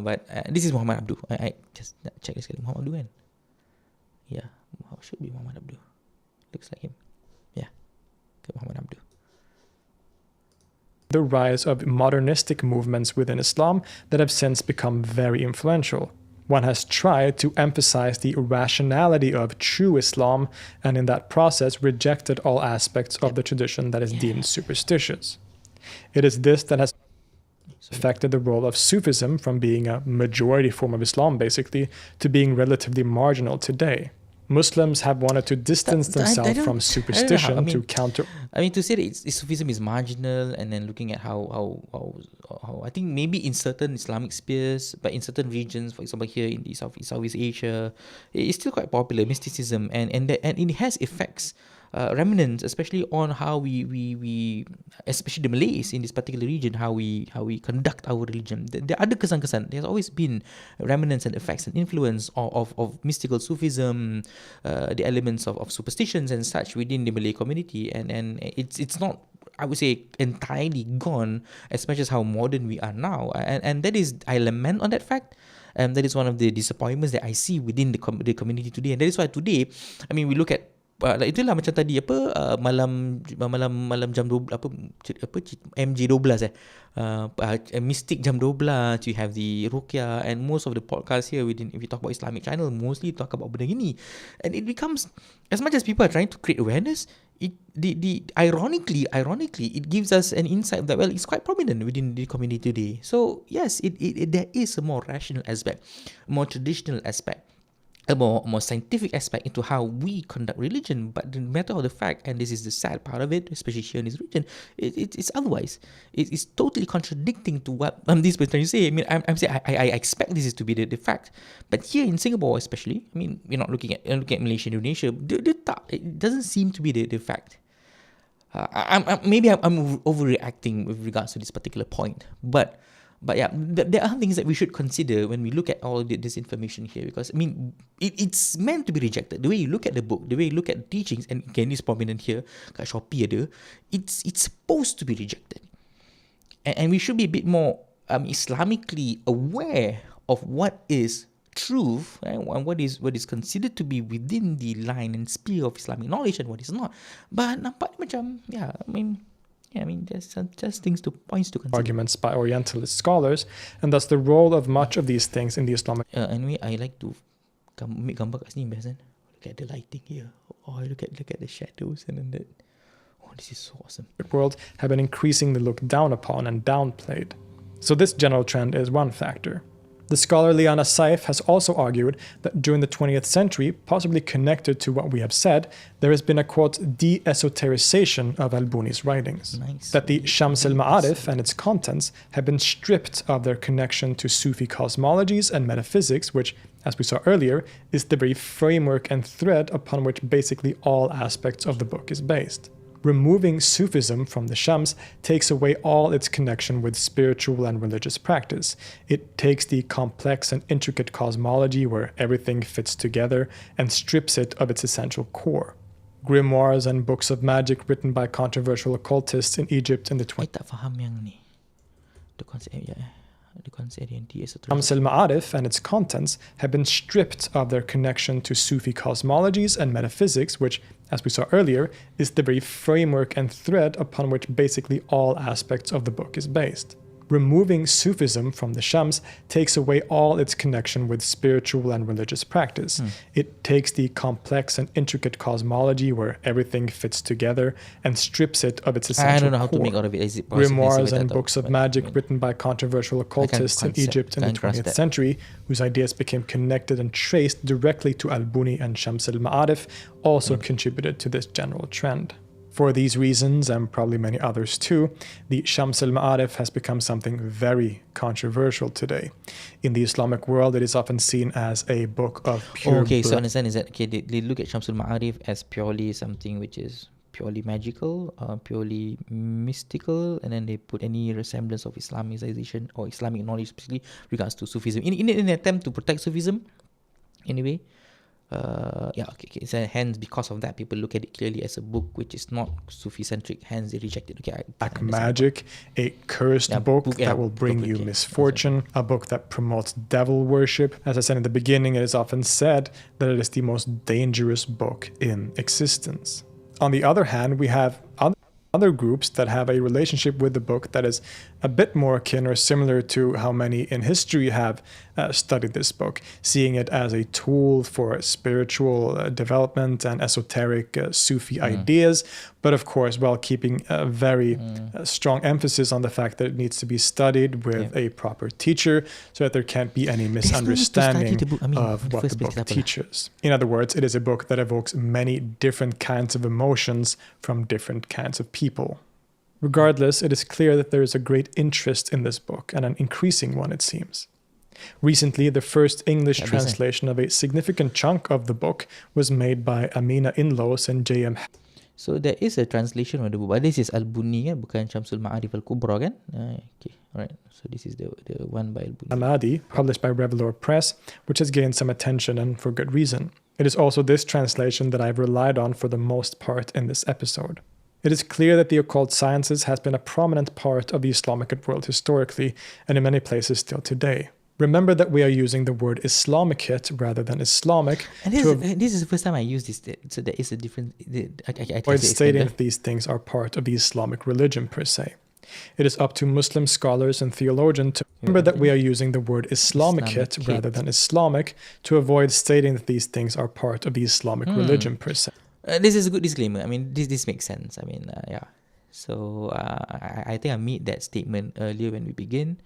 But this is Muhammad Abdul. I just nak check sekali. Muhammad Abdul kan? Yeah, should be Muhammad Abdul. Looks like him. Yeah, okay, Muhammad Abdul. The rise of modernistic movements within Islam that have since become very influential. One has tried to emphasize the rationality of true Islam, and in that process rejected all aspects of the tradition that is deemed superstitious. It is this that has affected the role of Sufism from being a majority form of Islam, basically, to being relatively marginal today. Muslims have wanted to distance themselves from superstition to counter... I mean, to say that Sufism is marginal, and then looking at how I think maybe in certain Islamic spheres, but in certain regions, for example here in Southeast Asia, it's still quite popular, mysticism, and it has effects remnants, especially on how we especially the Malays in this particular region, how we conduct our religion. There are kesan-kesan. There's always been remnants and effects and influence of mystical Sufism, the elements of superstitions and such within the Malay community, and it's not, I would say, entirely gone as much as how modern we are now, and that is, I lament on that fact. That is one of the disappointments that I see within the community today, and that is why today, I mean, we look at like itulah macam tadi malam jam 12 MJ12 Mystic jam 12, you have the Ruqyah, and most of the podcasts here if we talk about Islamic channel, mostly talk about benda gini, and it becomes, as much as people are trying to create awareness, ironically it gives us an insight that, well, it's quite prominent within the community today. So yes, it there is a more rational aspect, more traditional aspect, a more scientific aspect into how we conduct religion. But the matter of the fact, and this is the sad part of it, especially here in this region, it's otherwise. It's totally contradicting to what this person trying to say. I mean, I'm saying I expect this is to be the fact, but here in Singapore especially, I mean, we're not looking at Malaysia, Indonesia. It doesn't seem to be the fact. Maybe I'm overreacting with regards to this particular point, but yeah, there are things that we should consider when we look at all this information here, because I mean, it's meant to be rejected. The way you look at the book, the way you look at the teachings, and again, it's prominent here, kat Shopee ada, it's supposed to be rejected, and we should be a bit more Islamically aware of what is truth, right? And what is considered to be within the line and sphere of Islamic knowledge and what is not. But nampak macam, I mean, there's just points to consider. Arguments by Orientalist scholars, and thus the role of much of these things in the Islamic. Anyway, I like to make gambar kat sini, best kan? Look at the lighting here. Oh, look at the shadows, and then that. Oh, this is so awesome. World have been increasingly looked down upon and downplayed. So this general trend is one factor. The scholar Liana Saif has also argued that during the 20th century, possibly connected to what we have said, there has been a, quote, de-esotericization of Al-Buni's writings. Nice. That the Shams al-Ma'arif and its contents have been stripped of their connection to Sufi cosmologies and metaphysics, which, as we saw earlier, is the very framework and thread upon which basically all aspects of the book is based. Removing Sufism from the Shams takes away all its connection with spiritual and religious practice. It takes the complex and intricate cosmology where everything fits together and strips it of its essential core. Grimoires and books of magic written by controversial occultists in Egypt in the 20th. I tak faham yang ni. The concept, Shams al-Ma'arif and its contents have been stripped of their connection to Sufi cosmologies and metaphysics, which, as we saw earlier, is the very framework and thread upon which basically all aspects of the book is based. Removing Sufism from the Shams takes away all its connection with spiritual and religious practice. It takes the complex and intricate cosmology where everything fits together and strips it of its essential core. I don't know how to make out of it. Is it Grimoires and books of magic written by controversial occultists in Egypt in the 20th century, whose ideas became connected and traced directly to Al-Buni and Shams al-Ma'arif, also contributed to this general trend. For these reasons, and probably many others too, the Shams al-Ma'arif has become something very controversial today. In the Islamic world, it is often seen as a book of pure... So understand is that, they look at Shams al-Ma'arif as purely something which is purely magical, purely mystical, and then they put any resemblance of Islamicization or Islamic knowledge, especially regards to Sufism, in an attempt to protect Sufism, anyway. So hence, because of that, people look at it clearly as a book which is not Sufi-centric, hence they reject it. Black magic, a cursed book that will bring you misfortune, a book that promotes devil worship. As I said in the beginning, it is often said that it is the most dangerous book in existence. On the other hand, we have other groups that have a relationship with the book that is a bit more akin or similar to how many in history have studied this book, seeing it as a tool for spiritual development and esoteric Sufi ideas, but of course while keeping a very strong emphasis on the fact that it needs to be studied with a proper teacher so that there can't be any misunderstanding of what the book teaches. In other words, it is a book that evokes many different kinds of emotions from different kinds of people. Regardless, it is clear that there is a great interest in this book, and an increasing one, it seems. Recently, the first English translation of a significant chunk of the book was made by Amina Inlos and J.M. So there is a translation of the book, but this is Al-Bunni kan, bukan Syamsul Ma'arif Al-Kubra kan. Okay, alright. So this is the one by Al-Bunni. Amadi, published by Revelor Press, which has gained some attention and for good reason. It is also this translation that I've relied on for the most part in this episode. It is clear that the occult sciences has been a prominent part of the Islamic world historically, and in many places still today. Remember that we are using the word Islamicate rather than Islamic. And this is the first time I use this. So there is a difference. Avoid stating that these things are part of the Islamic religion per se. It is up to Muslim scholars and theologians to remember that we are using the word Islamicate rather than Islamic to avoid stating that these things are part of the Islamic religion per se. This is a good disclaimer. I mean, this makes sense. I mean, yeah. So I think I made that statement earlier when we begin,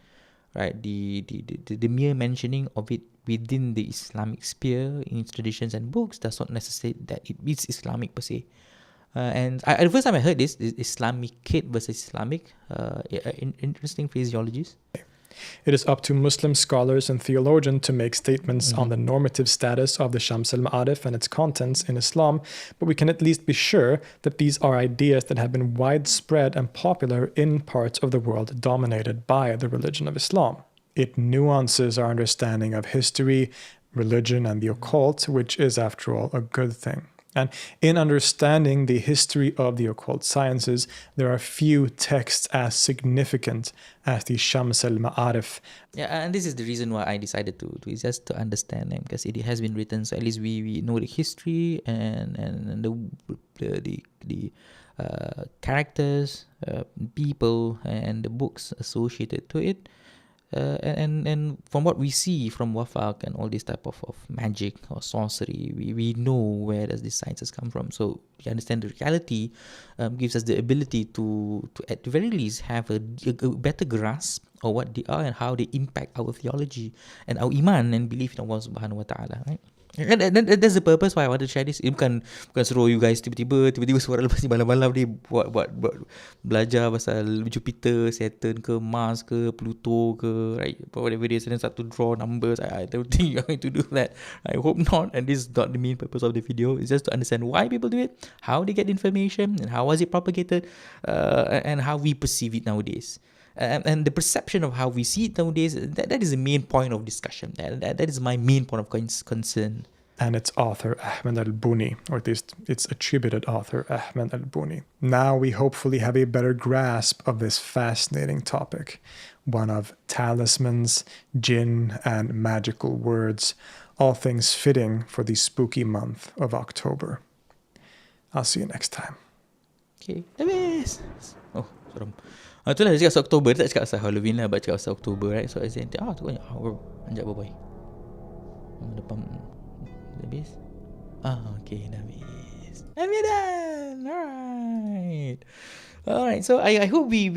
right? The mere mentioning of it within the Islamic sphere in its traditions and books does not necessitate that it is Islamic per se. And the first time I heard this, Islamicate versus Islamic, interesting phraseologies. It is up to Muslim scholars and theologians to make statements on the normative status of the Shams al-Ma'arif and its contents in Islam, but we can at least be sure that these are ideas that have been widespread and popular in parts of the world dominated by the religion of Islam. It nuances our understanding of history, religion, and the occult, which is, after all, a good thing. And in understanding the history of the occult sciences, there are few texts as significant as the Shams al-Ma'arif. Yeah, and this is the reason why I decided to is just to understand them, because it has been written, so at least we know the history and the characters, people, and the books associated to it. And from what we see from Wafak and all this type of magic or sorcery, we know where does these sciences come from. So we understand the reality gives us the ability to at the very least have a better grasp of what they are and how they impact our theology and our iman and belief in Allah Subhanahu Wa Taala, right? And that's the purpose why I wanted to share this. Bukan suruh you guys tiba-tiba suara lepas ni malam-malam ni buat belajar pasal Jupiter, Saturn ke, Mars ke, Pluto ke, right? Whatever it is, and then start to draw numbers. I don't think you're going to do that. I hope not. And this is not the main purpose of the video. It's just to understand why people do it, how they get information, and how was it propagated, and how we perceive it nowadays. And the perception of how we see it nowadays, that is the main point of discussion. That is my main point of concern. And its author, Ahmed al-Buni, or at least its attributed author, Ahmed al-Buni. Now we hopefully have a better grasp of this fascinating topic, one of talismans, jinn, and magical words, all things fitting for the spooky month of October. I'll see you next time. Okay, habis. Oh, seram. Itulah dia cakap Oktober, tak cakap pasal Halloween lah, but cakap pasal Oktober, right? So I said, tu banyak anjak bye-bye. Depan habis. Okay, dah habis. And we're done. Alright, so I hope we've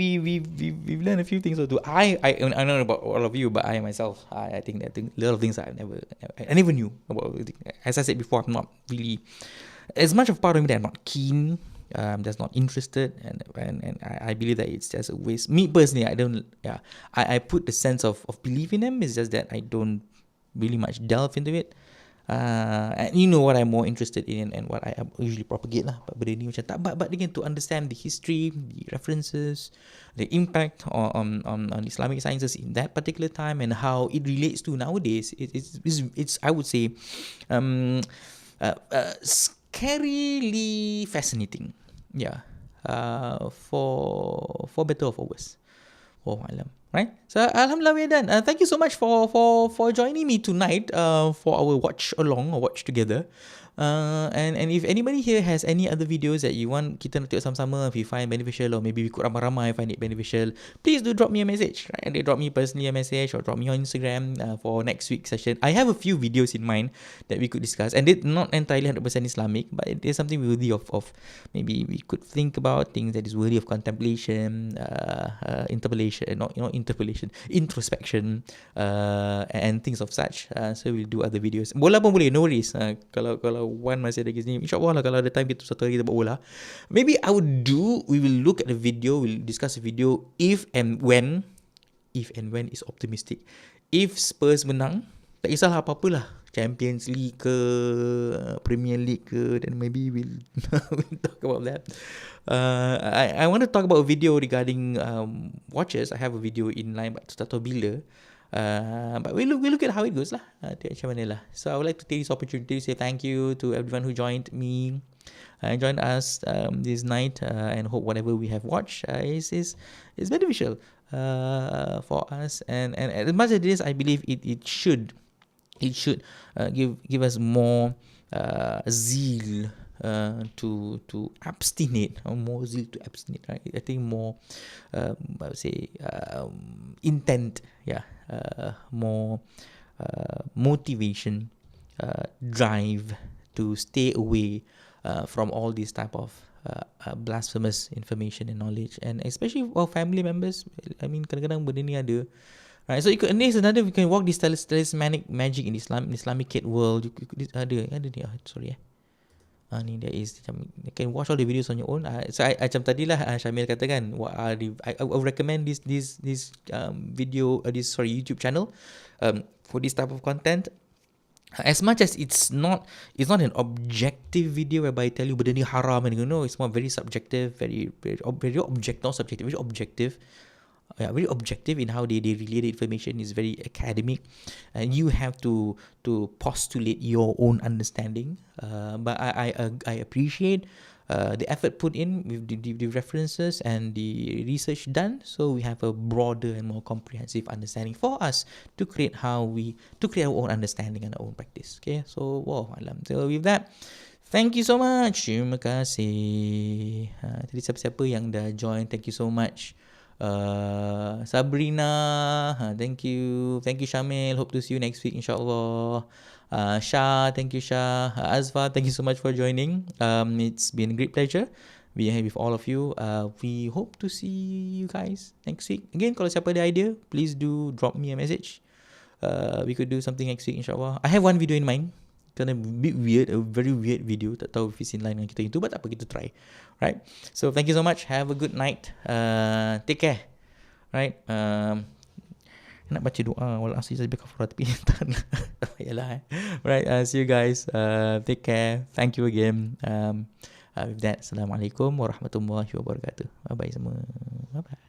learned a few things or two. I don't know about all of you, but I myself, I think that a lot of things I never knew about. As I said before, I'm not really, as much of part of me that I'm not keen. I'm just not interested, and I believe that it's just a waste. Me personally, I don't. Yeah, I put the sense of belief in them. It's just that I don't really much delve into it. And you know what I'm more interested in and what I usually propagate lah. But benda ni macam tak. But again, to understand the history, the references, the impact on Islamic sciences in that particular time and how it relates to nowadays, it's I would say, scarily fascinating. Yeah, for better or for worse. Oh, alam. Right? So alhamdulillah, we're done. Thank you so much for joining me tonight for our watch along or watch together. And if anybody here has any other videos that you want kita nak tengok sama-sama, if you find beneficial, or maybe we could ramai-ramai find it beneficial, please do drop me a message, right? And they drop me personally a message or drop me on Instagram for next week's session. I have a few videos in mind that we could discuss, and it's not entirely 100% Islamic, but it is something worthy of maybe we could think about, things that is worthy of contemplation, introspection, and things of such. So we'll do other videos. Bola pun boleh, no worries. Kalau Wan masih ada sini, insyaAllah lah, kalau ada time kita satu hari kita buat bola. Maybe we will look at the video, we'll discuss the video if and when is optimistic. If Spurs menang, tak kisahlah apa-apalah, Champions League ke, Premier League ke, then maybe we'll talk about that. I want to talk about a video regarding watches. I have a video in line, but tak tahu bila. But we look at how it goes lah. Macam mana lah. So I would like to take this opportunity to say thank you to everyone who joined me and joined us this night, and hope whatever we have watched is beneficial for us. And as much as it is, I believe it should give us more zeal to abstinate, or more zeal to abstinate, right? I think more I would say intent, more motivation, drive to stay away from all these type of blasphemous information and knowledge, and especially for family members. I mean, kadang-kadang benda ni ada, right? So there's another, we can walk this talismanic magic in Islamic world. Ada ni. Sorry. Ni there is, you can watch all the videos on your own. So I macam tadilah Syamil katakan, I would recommend this video, YouTube channel for this type of content. As much as it's not an objective video whereby I tell you benda ni haram and no, it's more very subjective, very objective. Very objective in how they relay the information. Is very academic, and you have to postulate your own understanding. But I appreciate the effort put in with the references and the research done, so we have a broader and more comprehensive understanding for us to create our own understanding and our own practice. Okay, so alam. So with that, thank you so much. Terima kasih. Tadi siapa-siapa yang dah join, thank you so much. Sabrina, thank you Syamil, hope to see you next week inshallah. Shah, thank you Shah. Azfa, thank you so much for joining. It's been a great pleasure being here with all of you. We hope to see you guys next week. Again, kalau siapa ada idea, please do drop me a message. We could do something next week inshallah. I have one video in mind, kind of a bit weird, a very weird video. Tak tahu if it's in line dengan kita itu, but apa, kita try. Right? So thank you so much. Have a good night. Take care. Right? Nak baca doa wal asri saja kafara tapi tak payahlah. Right? See you guys. Take care. Thank you again. With that, Assalamualaikum warahmatullahi wabarakatuh. Bye bye semua. Bye bye.